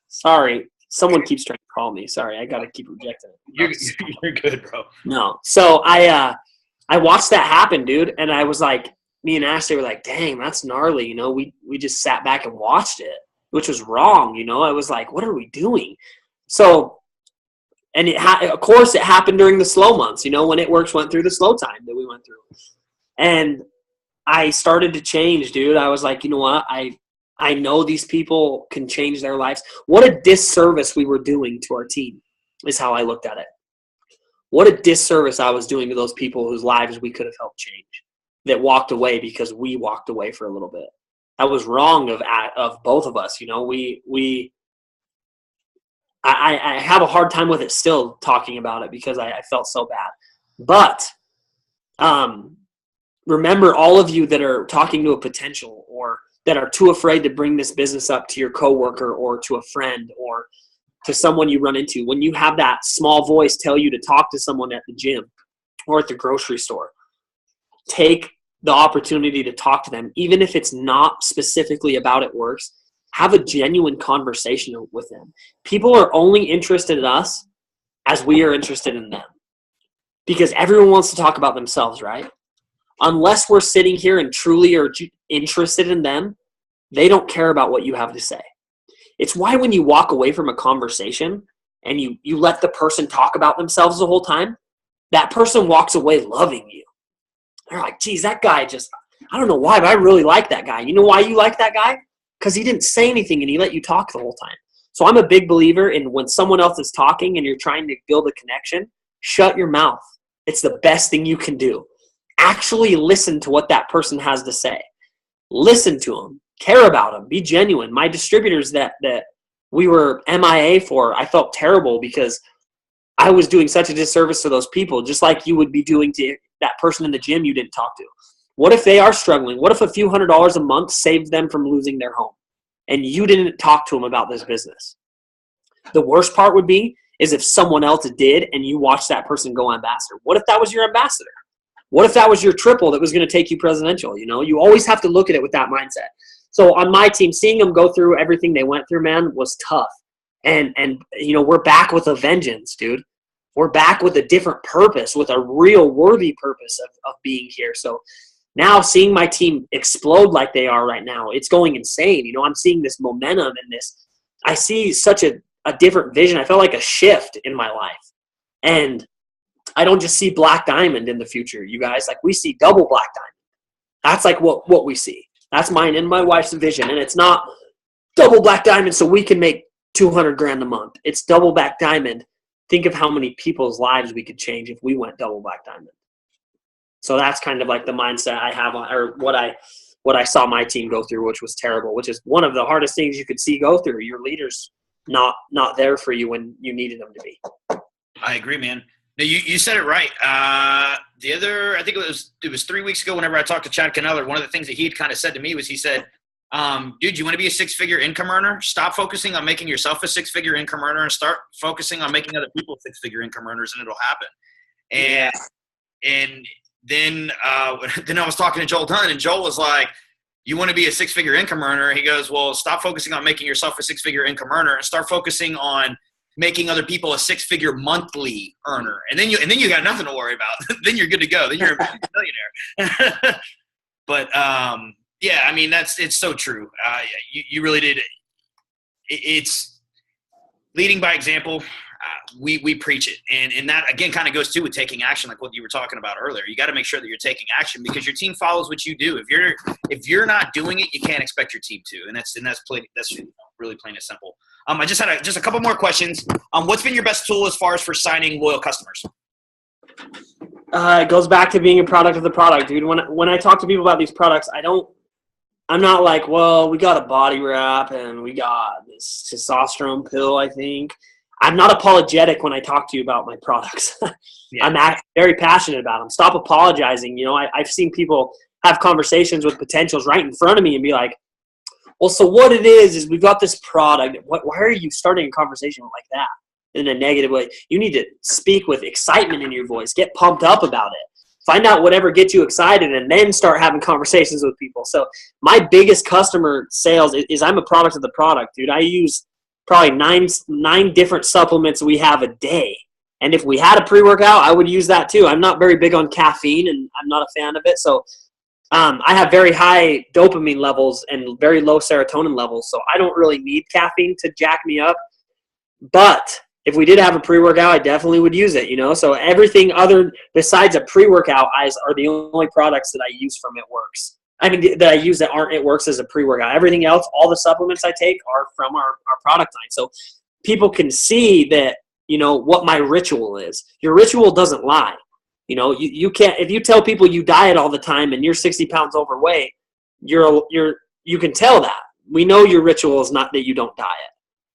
[SPEAKER 2] Sorry. Someone keeps trying to call me. Sorry, I got to keep rejecting it.
[SPEAKER 1] You're good, bro.
[SPEAKER 2] No. So I watched that happen, dude, and I was like, me and Ashley were like, dang, that's gnarly. You know, we just sat back and watched it, which was wrong. You know, I was like, what are we doing? So, and of course it happened during the slow months, you know, when It Works went through the slow time that we went through. And I started to change, dude. I was like, you know what? I know these people can change their lives. What a disservice we were doing to our team is how I looked at it. What a disservice I was doing to those people whose lives we could have helped change, that walked away because we walked away for a little bit. That was wrong of both of us. You know, I have a hard time with it still, talking about it, because I felt so bad. But remember, all of you that are talking to a potential, or that are too afraid to bring this business up to your coworker or to a friend or to someone you run into, when you have that small voice tell you to talk to someone at the gym or at the grocery store, take the opportunity to talk to them. Even if it's not specifically about It Works, have a genuine conversation with them. People are only interested in us as we are interested in them, because everyone wants to talk about themselves, right? Unless we're sitting here and truly are interested in them, they don't care about what you have to say. It's why when you walk away from a conversation and you let the person talk about themselves the whole time, that person walks away loving you. They're like, geez, that guy I don't know why, but I really like that guy. You know why you like that guy? Because he didn't say anything and he let you talk the whole time. So I'm a big believer in, when someone else is talking and you're trying to build a connection, shut your mouth. It's the best thing you can do. Actually listen to what that person has to say. Listen to them. Care about them. Be genuine. My distributors that we were MIA for, I felt terrible because I was doing such a disservice to those people, just like you would be doing to that person in the gym you didn't talk to. What if they are struggling? What if a few $100s a month saved them from losing their home and you didn't talk to them about this business? The worst part would be is if someone else did and you watched that person go ambassador. What if that was your ambassador? What if that was your triple that was going to take you presidential? You know, you always have to look at it with that mindset. So on my team, seeing them go through everything they went through, man, was tough. And you know, we're back with a vengeance, dude. We're back with a different purpose, with a real worthy purpose of being here. So now seeing my team explode like they are right now, it's going insane. You know, I'm seeing this momentum and this. I see such a different vision. I felt like a shift in my life. And I don't just see Black Diamond in the future, you guys. Like, we see double Black Diamond. That's like what we see. That's mine and my wife's vision. And it's not double Black Diamond so we can make $200,000 a month. It's double Black Diamond. Think of how many people's lives we could change if we went double Black Diamond. So that's kind of like the mindset I have on, or what I saw my team go through, which was terrible, which is one of the hardest things you could see go through. Your leaders not there for you when you needed them to be.
[SPEAKER 1] I agree, man. No, you said it right. I think it was 3 weeks ago whenever I talked to Chad Caneller, one of the things that he'd kind of said to me was, he said, dude, you want to be a six-figure income earner? Stop focusing on making yourself a six-figure income earner and start focusing on making other people six-figure income earners, and it'll happen. And then I was talking to Joel Dunn, and Joel was like, you want to be a six-figure income earner? He goes, well, stop focusing on making yourself a six-figure income earner and start focusing on making other people a six-figure monthly earner. And then you got nothing to worry about. Then you're good to go. Then you're a millionaire. But yeah, I mean, it's so true. You really did. leading by example. We preach it, and that again kind of goes to with taking action, like what you were talking about earlier. You got to make sure that you're taking action because your team follows what you do. If you're not doing it, you can't expect your team to, and that's really plain and simple. I just had just a couple more questions. What's been your best tool as far as for signing loyal customers?
[SPEAKER 2] It goes back to being a product of the product, dude. When I talk to people about these products, I'm not like, well, we got a body wrap and we got this testosterone pill, I think. I'm not apologetic when I talk to you about my products. Yeah. I'm very passionate about them. Stop apologizing. You know, I've seen people have conversations with potentials right in front of me and be like, well, so what it is we've got this product. Why are you starting a conversation like that in a negative way? You need to speak with excitement in your voice. Get pumped up about it. Find out whatever gets you excited and then start having conversations with people. So my biggest customer sales is I'm a product of the product, dude. I use probably nine different supplements we have a day. And if we had a pre-workout, I would use that too. I'm not very big on caffeine and I'm not a fan of it. So I have very high dopamine levels and very low serotonin levels. So I don't really need caffeine to jack me up. But if we did have a pre-workout, I definitely would use it, you know. So everything other besides a pre-workout are the only products that I use from It Works. I mean, that I use that aren't It Works as a pre-workout. Everything else, all the supplements I take are from our product line. So people can see that, you know, what my ritual is. Your ritual doesn't lie. You know, you can't, if you tell people you diet all the time and you're 60 pounds overweight, you can tell that. We know your ritual is not that you don't diet.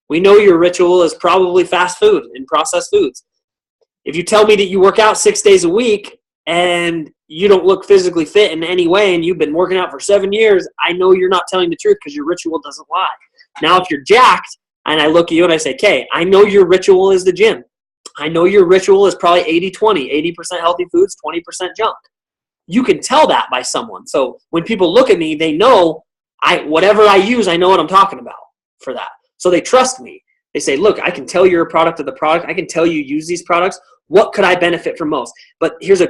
[SPEAKER 2] We know your ritual is probably fast food and processed foods. If you tell me that you work out 6 days a week and you don't look physically fit in any way and you've been working out for 7 years, I know you're not telling the truth because your ritual doesn't lie. Now, if you're jacked and I look at you and I say, okay, I know your ritual is the gym. I know your ritual is probably 80-20, 80% healthy foods, 20% junk. You can tell that by someone. So when people look at me, they know whatever I use, I know what I'm talking about for that. So they trust me. They say, look, I can tell you're a product of the product. I can tell you use these products. What could I benefit from most? But here's a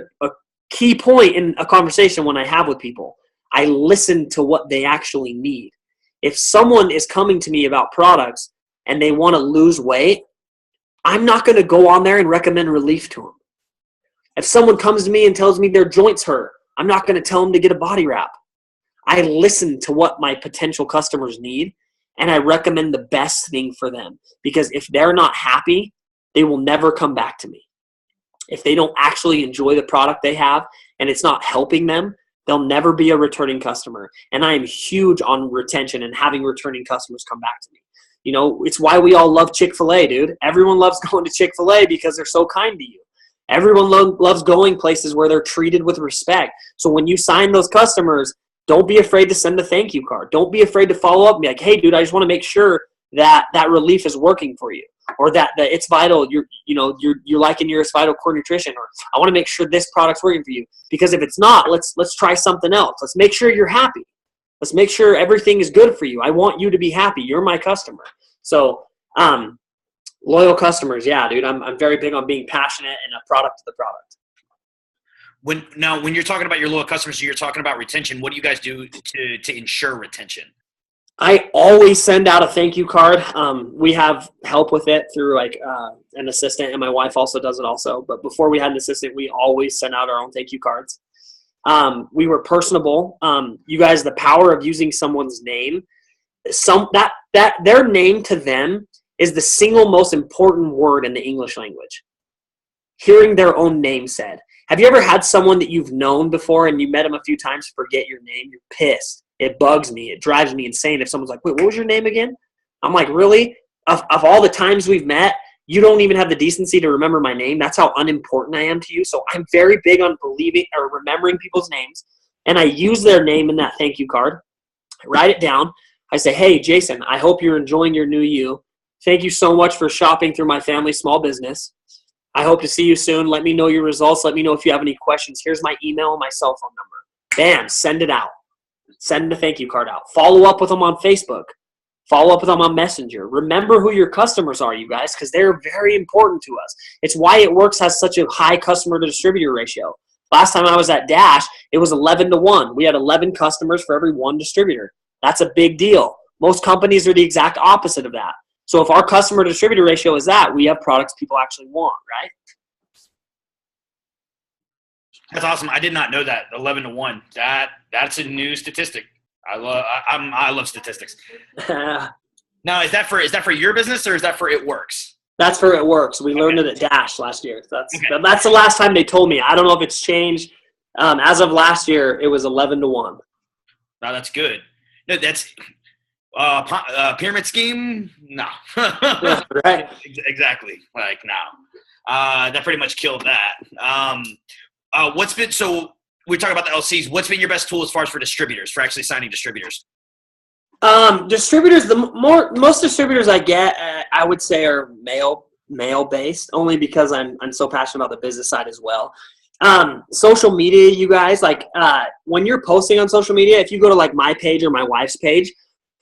[SPEAKER 2] key point in a conversation when I have with people. I listen to what they actually need. If someone is coming to me about products and they want to lose weight, I'm not going to go on there and recommend relief to them. If someone comes to me and tells me their joints hurt, I'm not going to tell them to get a body wrap. I listen to what my potential customers need, and I recommend the best thing for them. Because if they're not happy, they will never come back to me. If they don't actually enjoy the product they have and it's not helping them, they'll never be a returning customer. And I am huge on retention and having returning customers come back to me. You know, it's why we all love Chick-fil-A, dude. Everyone loves going to Chick-fil-A because they're so kind to you. Everyone loves going places where they're treated with respect. So when you sign those customers, don't be afraid to send a thank you card. Don't be afraid to follow up and be like, hey, dude, I just want to make sure that relief is working for you, or that it's vital. You're liking your Vital Core Nutrition, or I want to make sure this product's working for you. Because if it's not, let's try something else. Let's make sure you're happy. Let's make sure everything is good for you. I want you to be happy. You're my customer. So, loyal customers, yeah, dude. I'm very big on being passionate and a product of the product.
[SPEAKER 1] When you're talking about your loyal customers, you're talking about retention. What do you guys do to ensure retention?
[SPEAKER 2] I always send out a thank you card. We have help with it through an assistant, and my wife also does it also. But before we had an assistant, we always sent out our own thank you cards. We were personable. You guys, the power of using someone's name, that their name to them is the single most important word in the English language. Hearing their own name said. Have you ever had someone that you've known before and you met them a few times forget your name? You're pissed. It bugs me. It drives me insane if someone's like, wait, what was your name again? I'm like, really? Of all the times we've met, you don't even have the decency to remember my name. That's how unimportant I am to you. So I'm very big on remembering people's names. And I use their name in that thank you card. I write it down. I say, hey, Jason, I hope you're enjoying your new you. Thank you so much for shopping through my family's small business. I hope to see you soon. Let me know your results. Let me know if you have any questions. Here's my email and my cell phone number. Bam, send it out. Send the thank you card out. Follow up with them on Facebook. Follow up with them on Messenger. Remember who your customers are, you guys, because they're very important to us. It's why It Works has such a high customer to distributor ratio. Last time I was at Dash, it was 11-1. We had 11 customers for every one distributor. That's a big deal. Most companies are the exact opposite of that. So if our customer to distributor ratio is that, we have products people actually want, right?
[SPEAKER 1] That's awesome. I did not know that 11-1. That's a new statistic. I love statistics. Now, is that for your business or is that for It Works?
[SPEAKER 2] That's for It Works. We learned it at Dash last year. That's the last time they told me. I don't know if it's changed. As of last year, it was 11-1.
[SPEAKER 1] No, that's good. No, that's pyramid scheme. No,
[SPEAKER 2] right.
[SPEAKER 1] Exactly. Like no, that pretty much killed that. What's been so? We talk about the LCs. What's been your best tool as far as for distributors, for actually signing distributors?
[SPEAKER 2] Distributors, most distributors I get, I would say are male based, only because I'm so passionate about the business side as well. Social media, you guys, like when you're posting on social media, if you go to like my page or my wife's page,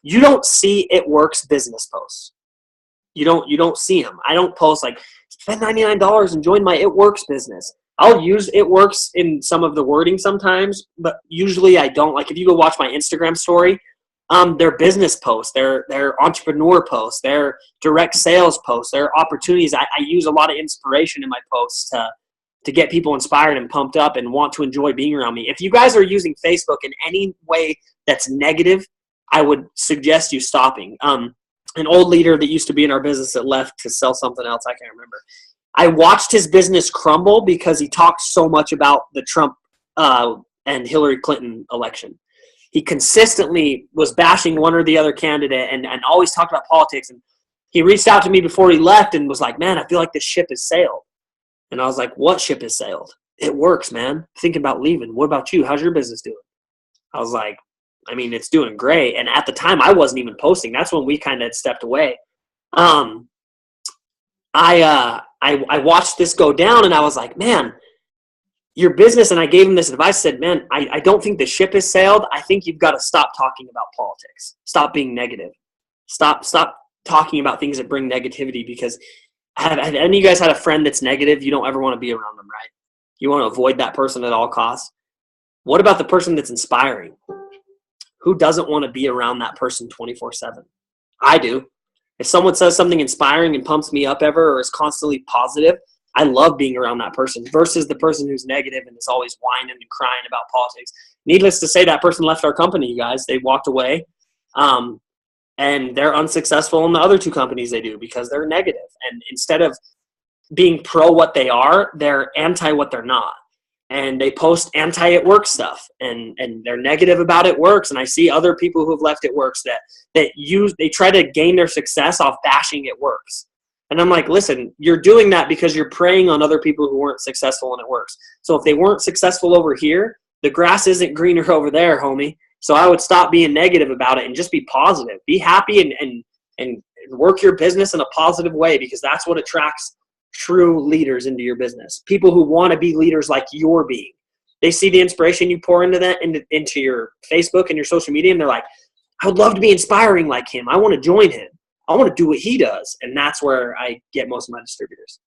[SPEAKER 2] you don't see It Works business posts. You don't see them. I don't post like spend $99 and join my It Works business. I'll use It Works in some of the wording sometimes, but usually I don't. Like if you go watch my Instagram story, their business posts, their entrepreneur posts, their direct sales posts, their opportunities. I use a lot of inspiration in my posts to get people inspired and pumped up and want to enjoy being around me. If you guys are using Facebook in any way that's negative, I would suggest you stopping. An old leader that used to be in our business that left to sell something else, I can't remember. I watched his business crumble because he talked so much about the Trump and Hillary Clinton election. He consistently was bashing one or the other candidate and always talked about politics. And he reached out to me before he left and was like, man, I feel like this ship has sailed. And I was like, what ship has sailed? It Works, man. Thinking about leaving. What about you? How's your business doing? I was like, I mean, it's doing great. And at the time, I wasn't even posting. That's when we kind of had stepped away. I watched this go down, and I was like, man, your business, and I gave him this advice, said, man, I don't think the ship has sailed. I think you've got to stop talking about politics. Stop being negative. Stop talking about things that bring negativity, because have any of you guys had a friend that's negative? You don't ever want to be around them, right? You want to avoid that person at all costs. What about the person that's inspiring? Who doesn't want to be around that person 24/7? I do. If someone says something inspiring and pumps me up ever or is constantly positive, I love being around that person versus the person who's negative and is always whining and crying about politics. Needless to say, that person left our company, you guys. They walked away, and they're unsuccessful in the other two companies they do because they're negative. And instead of being pro what they are, they're anti what they're not. And they post anti-It Works stuff, and they're negative about It Works. And I see other people who have left It Works that they try to gain their success off bashing It Works. And I'm like, listen, you're doing that because you're preying on other people who weren't successful in It Works. So if they weren't successful over here, the grass isn't greener over there, homie. So I would stop being negative about it and just be positive. Be happy and work your business in a positive way, because that's what attracts true leaders into your business. People who want to be leaders like you're being. They see the inspiration you pour into your Facebook and your social media, and they're like, I would love to be inspiring like him. I want to join him. I want to do what he does. And that's where I get most of my distributors.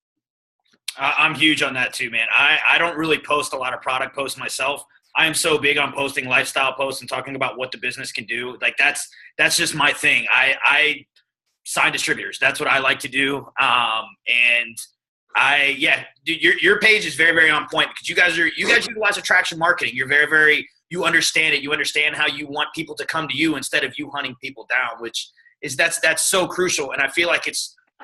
[SPEAKER 1] I'm huge on that too, man. I don't really post a lot of product posts myself. I am so big on posting lifestyle posts and talking about what the business can do. Like that's just my thing. I sign distributors. That's what I like to do. Dude, your page is very, very on point, because you guys utilize attraction marketing. You're very, very, you understand it. You understand how you want people to come to you instead of you hunting people down, which is that's so crucial. And I feel like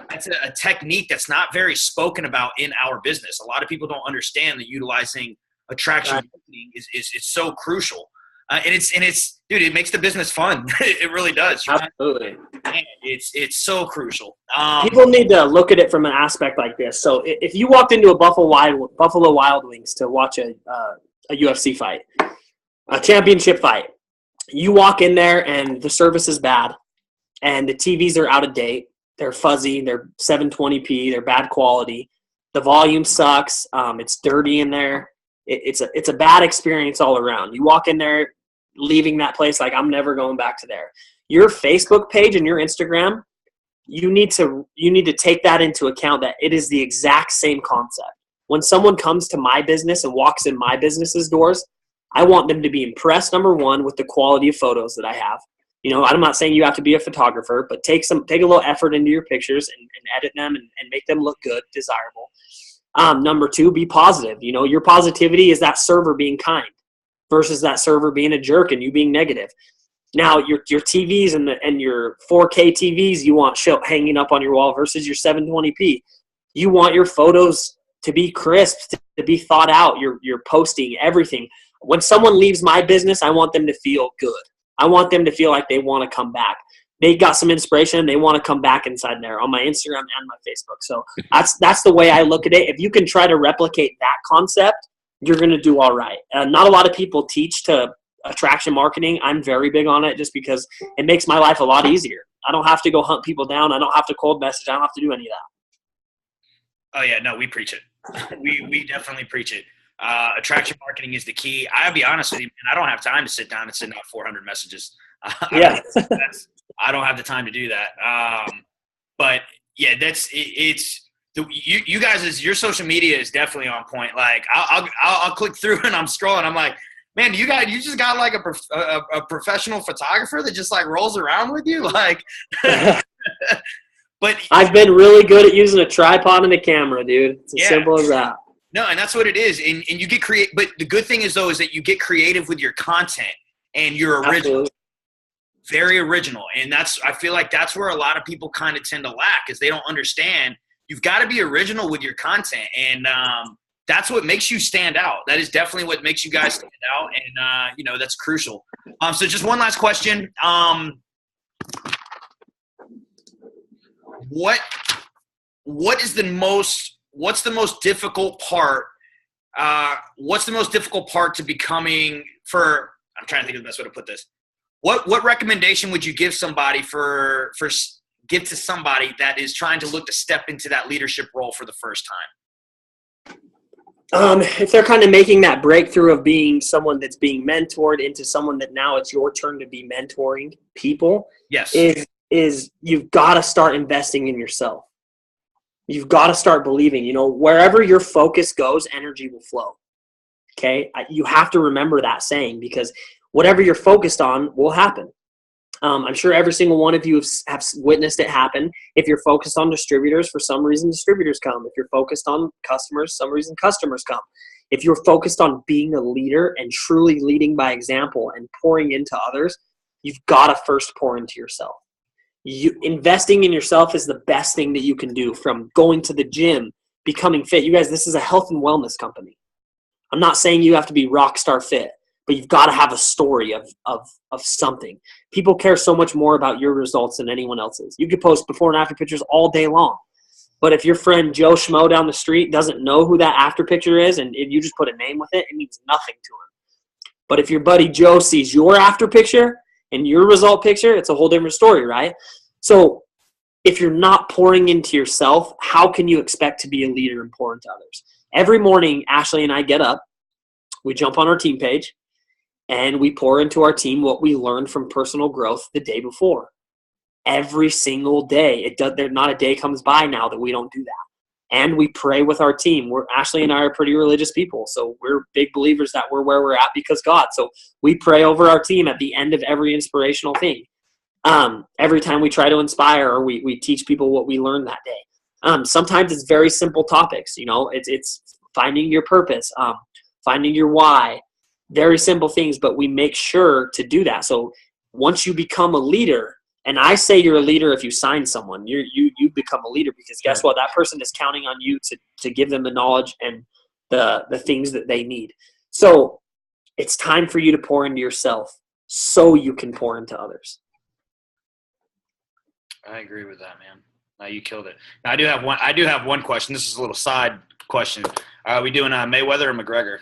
[SPEAKER 1] that's a technique that's not very spoken about in our business. A lot of people don't understand that utilizing attraction marketing is so crucial. And it's dude, it makes the business fun. It really does.
[SPEAKER 2] Absolutely.
[SPEAKER 1] Man, it's so crucial.
[SPEAKER 2] People need to look at it from an aspect like this. So if you walked into a Buffalo Wild Wings to watch a UFC fight, a championship fight, you walk in there and the service is bad, and the TVs are out of date. They're fuzzy. They're 720p. They're bad quality. The volume sucks. It's dirty in there. It's a bad experience all around. You walk in there, leaving that place like, I'm never going back to there. Your Facebook page and your Instagram, you need to take that into account, that it is the exact same concept. When someone comes to my business and walks in my business's doors, I want them to be impressed, number one, with the quality of photos that I have. I'm not saying you have to be a photographer, but take a little effort into your pictures and edit them and make them look good, desirable. Number 2, be positive. Your positivity is that server being kind versus that server being a jerk and you being negative. Now, your TVs and your 4K TVs you want hanging up on your wall versus your 720p. You want your photos to be crisp, to be thought out. You're posting everything. When someone leaves my business, I want them to feel good. I want them to feel like they want to come back. They got some inspiration. They want to come back inside there on my Instagram and my Facebook. So that's the way I look at it. If you can try to replicate that concept, you're going to do all right. Not a lot of people teach to attraction marketing. I'm very big on it just because it makes my life a lot easier. I don't have to go hunt people down. I don't have to cold message. I don't have to do any of that.
[SPEAKER 1] Oh yeah, no, we preach it. we definitely preach it. Attraction marketing is the key. I'll be honest with you, man, I don't have time to sit down and send out 400 messages.
[SPEAKER 2] Yeah.
[SPEAKER 1] I don't have the time to do that. But yeah, you guys, your social media is definitely on point. Like I'll click through and I'm scrolling. I'm like, man, you just got like a professional photographer that just like rolls around with you. Like, but
[SPEAKER 2] I've been really good at using a tripod and a camera, dude. It's as simple as that.
[SPEAKER 1] No, and that's what it is. And you get creative. But the good thing is, though, is that you get creative with your content and you're original. Absolutely. Very original. And I feel like that's where a lot of people kind of tend to lack is they don't understand. You've got to be original with your content. And that's what makes you stand out. That is definitely what makes you guys stand out. And, that's crucial. So just one last question. What's the most difficult part? What's the most difficult part to becoming I'm trying to think of the best way to put this. What recommendation would you give somebody give to somebody that is trying to look to step into that leadership role for the first time?
[SPEAKER 2] If they're kind of making that breakthrough of being someone that's being mentored into someone that now it's your turn to be mentoring people.
[SPEAKER 1] Yes.
[SPEAKER 2] Is you've got to start investing in yourself. You've got to start believing, wherever your focus goes, energy will flow. Okay. You have to remember that saying because whatever you're focused on will happen. I'm sure every single one of you have witnessed it happen. If you're focused on distributors, for some reason, distributors come. If you're focused on customers, some reason customers come. If you're focused on being a leader and truly leading by example and pouring into others, you've got to first pour into yourself. Investing in yourself is the best thing that you can do, from going to the gym, becoming fit. You guys, this is a health and wellness company. I'm not saying you have to be rock star fit, but you've got to have a story of something. People care so much more about your results than anyone else's. You could post before and after pictures all day long, but if your friend Joe Schmo down the street doesn't know who that after picture is, and if you just put a name with it, it means nothing to him. But if your buddy Joe sees your after picture and your result picture, it's a whole different story, right? So if you're not pouring into yourself, how can you expect to be a leader and pour into others? Every morning, Ashley and I get up, we jump on our team page, and we pour into our team what we learned from personal growth the day before. Every single day. Not a day comes by now that we don't do that. And we pray with our team. Ashley and I are pretty religious people, so we're big believers that we're where we're at because God. So we pray over our team at the end of every inspirational thing. Every time we try to inspire or we teach people what we learned that day. Sometimes it's very simple topics. It's finding your purpose, finding your why. Very simple things, but we make sure to do that. So once you become a leader, and I say you're a leader if you sign someone, you become a leader because guess what? That person is counting on you to give them the knowledge and the things that they need. So it's time for you to pour into yourself so you can pour into others.
[SPEAKER 1] I agree with that, man. No, you killed it. Now, I do have one question. This is a little side question. Are we doing Mayweather or McGregor?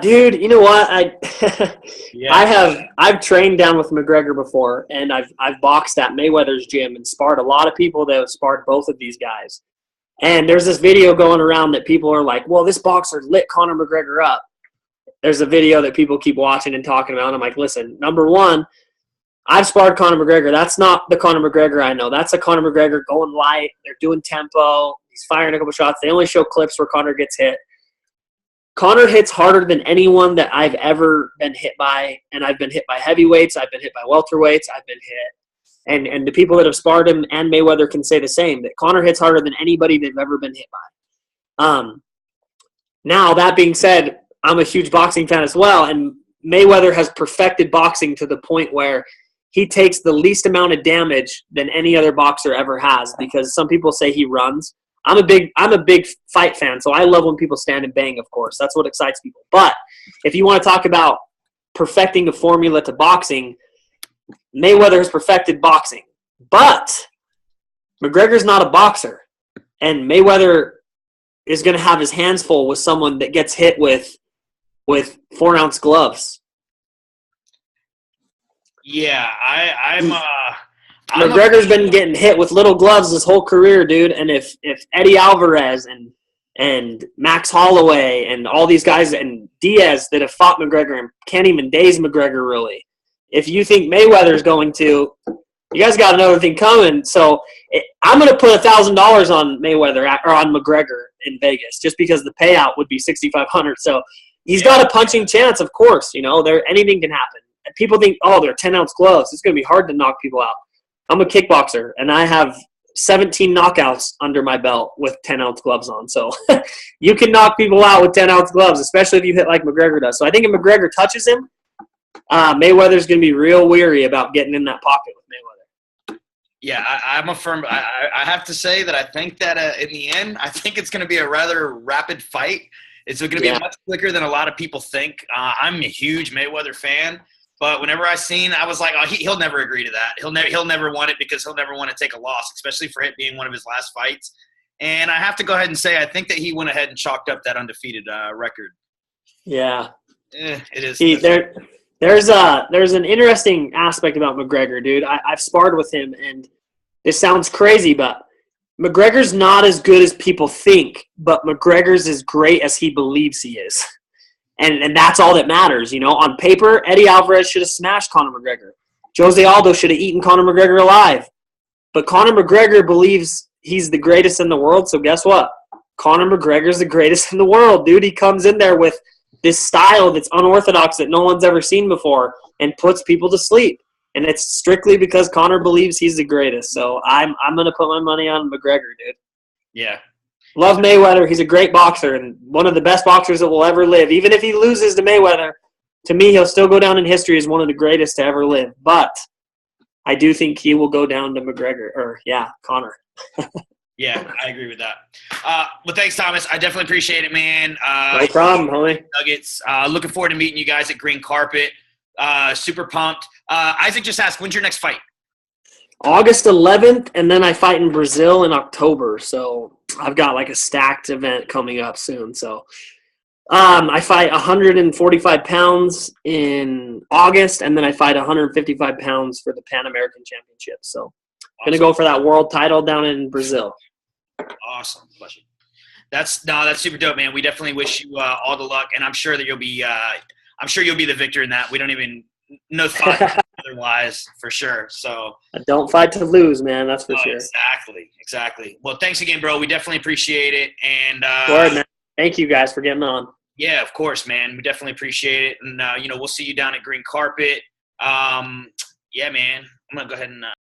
[SPEAKER 2] Dude, you know what? I've trained down with McGregor before, and I've boxed at Mayweather's gym and sparred a lot of people that have sparred both of these guys. And there's this video going around that people are like, well, this boxer lit Conor McGregor up. There's a video that people keep watching and talking about. And I'm like, listen, number one, I've sparred Conor McGregor. That's not the Conor McGregor I know. That's a Conor McGregor going light. They're doing tempo. He's firing a couple shots. They only show clips where Conor gets hit. Conor hits harder than anyone that I've ever been hit by, and I've been hit by heavyweights, I've been hit by welterweights, I've been hit. And the people that have sparred him and Mayweather can say the same, that Conor hits harder than anybody they've ever been hit by. Now, that being said, I'm a huge boxing fan as well, and Mayweather has perfected boxing to the point where he takes the least amount of damage than any other boxer ever has, because some people say he runs. I'm a big fight fan, so I love when people stand and bang, of course. That's what excites people. But if you want to talk about perfecting the formula to boxing, Mayweather has perfected boxing. But McGregor's not a boxer, and Mayweather is going to have his hands full with someone that gets hit with 4-ounce gloves.
[SPEAKER 1] Yeah,
[SPEAKER 2] McGregor's been getting hit with little gloves his whole career, dude. And if Eddie Alvarez and Max Holloway and all these guys and Diaz that have fought McGregor and can't even daze McGregor really, if you think Mayweather's going to, you guys got another thing coming. So I'm going to put $1,000 on Mayweather or on McGregor in Vegas just because the payout would be $6,500. So he's got a punching chance, of course. You know, anything can happen. And people think, oh, they're 10-ounce gloves. It's going to be hard to knock people out. I'm a kickboxer, and I have 17 knockouts under my belt with 10-ounce gloves on. So you can knock people out with 10-ounce gloves, especially if you hit like McGregor does. So I think if McGregor touches him, Mayweather's going to be real weary about getting in that pocket with Mayweather.
[SPEAKER 1] Yeah, I'm a firm. I have to say that I think that in the end, I think it's going to be a rather rapid fight. It's going to be much quicker than a lot of people think. I'm a huge Mayweather fan. But whenever I seen, I was like, oh, he'll never agree to that. He'll never want it because he'll never want to take a loss, especially for it being one of his last fights. And I have to go ahead and say, I think that he went ahead and chalked up that undefeated record.
[SPEAKER 2] Yeah,
[SPEAKER 1] it is.
[SPEAKER 2] There's an interesting aspect about McGregor, dude. I've sparred with him, and this sounds crazy, but McGregor's not as good as people think, but McGregor's as great as he believes he is. And that's all that matters, you know. On paper, Eddie Alvarez should have smashed Conor McGregor. Jose Aldo should have eaten Conor McGregor alive. But Conor McGregor believes he's the greatest in the world, so guess what? Conor McGregor's the greatest in the world, dude. He comes in there with this style that's unorthodox that no one's ever seen before and puts people to sleep. And it's strictly because Conor believes he's the greatest. So I'm going to put my money on McGregor, dude.
[SPEAKER 1] Yeah.
[SPEAKER 2] Love Mayweather. He's a great boxer and one of the best boxers that will ever live. Even if he loses to Mayweather, to me, he'll still go down in history as one of the greatest to ever live. But I do think he will go down to Conor.
[SPEAKER 1] Yeah, I agree with that. Well, thanks, Thomas. I definitely appreciate it, man.
[SPEAKER 2] No problem, homie.
[SPEAKER 1] Nuggets. Looking forward to meeting you guys at Green Carpet. Super pumped. Isaac just asked, when's your next fight?
[SPEAKER 2] August 11th, and then I fight in Brazil in October. So I've got like a stacked event coming up soon. So I fight 145 pounds in August, and then I fight 155 pounds for the Pan American Championship. So I'm going to go for that world title down in Brazil.
[SPEAKER 1] Awesome. Bless you. That's super dope, man. We definitely wish you all the luck, and I'm sure that you'll be the victor in that. We don't even no thought otherwise, for sure. So
[SPEAKER 2] don't fight to lose, man. That's for sure.
[SPEAKER 1] Exactly. Well, thanks again, bro. We definitely appreciate it. And
[SPEAKER 2] Word, man. Thank you guys for getting on.
[SPEAKER 1] Yeah, of course, man. We definitely appreciate it. And we'll see you down at Green Carpet. Yeah, man. I'm gonna go ahead and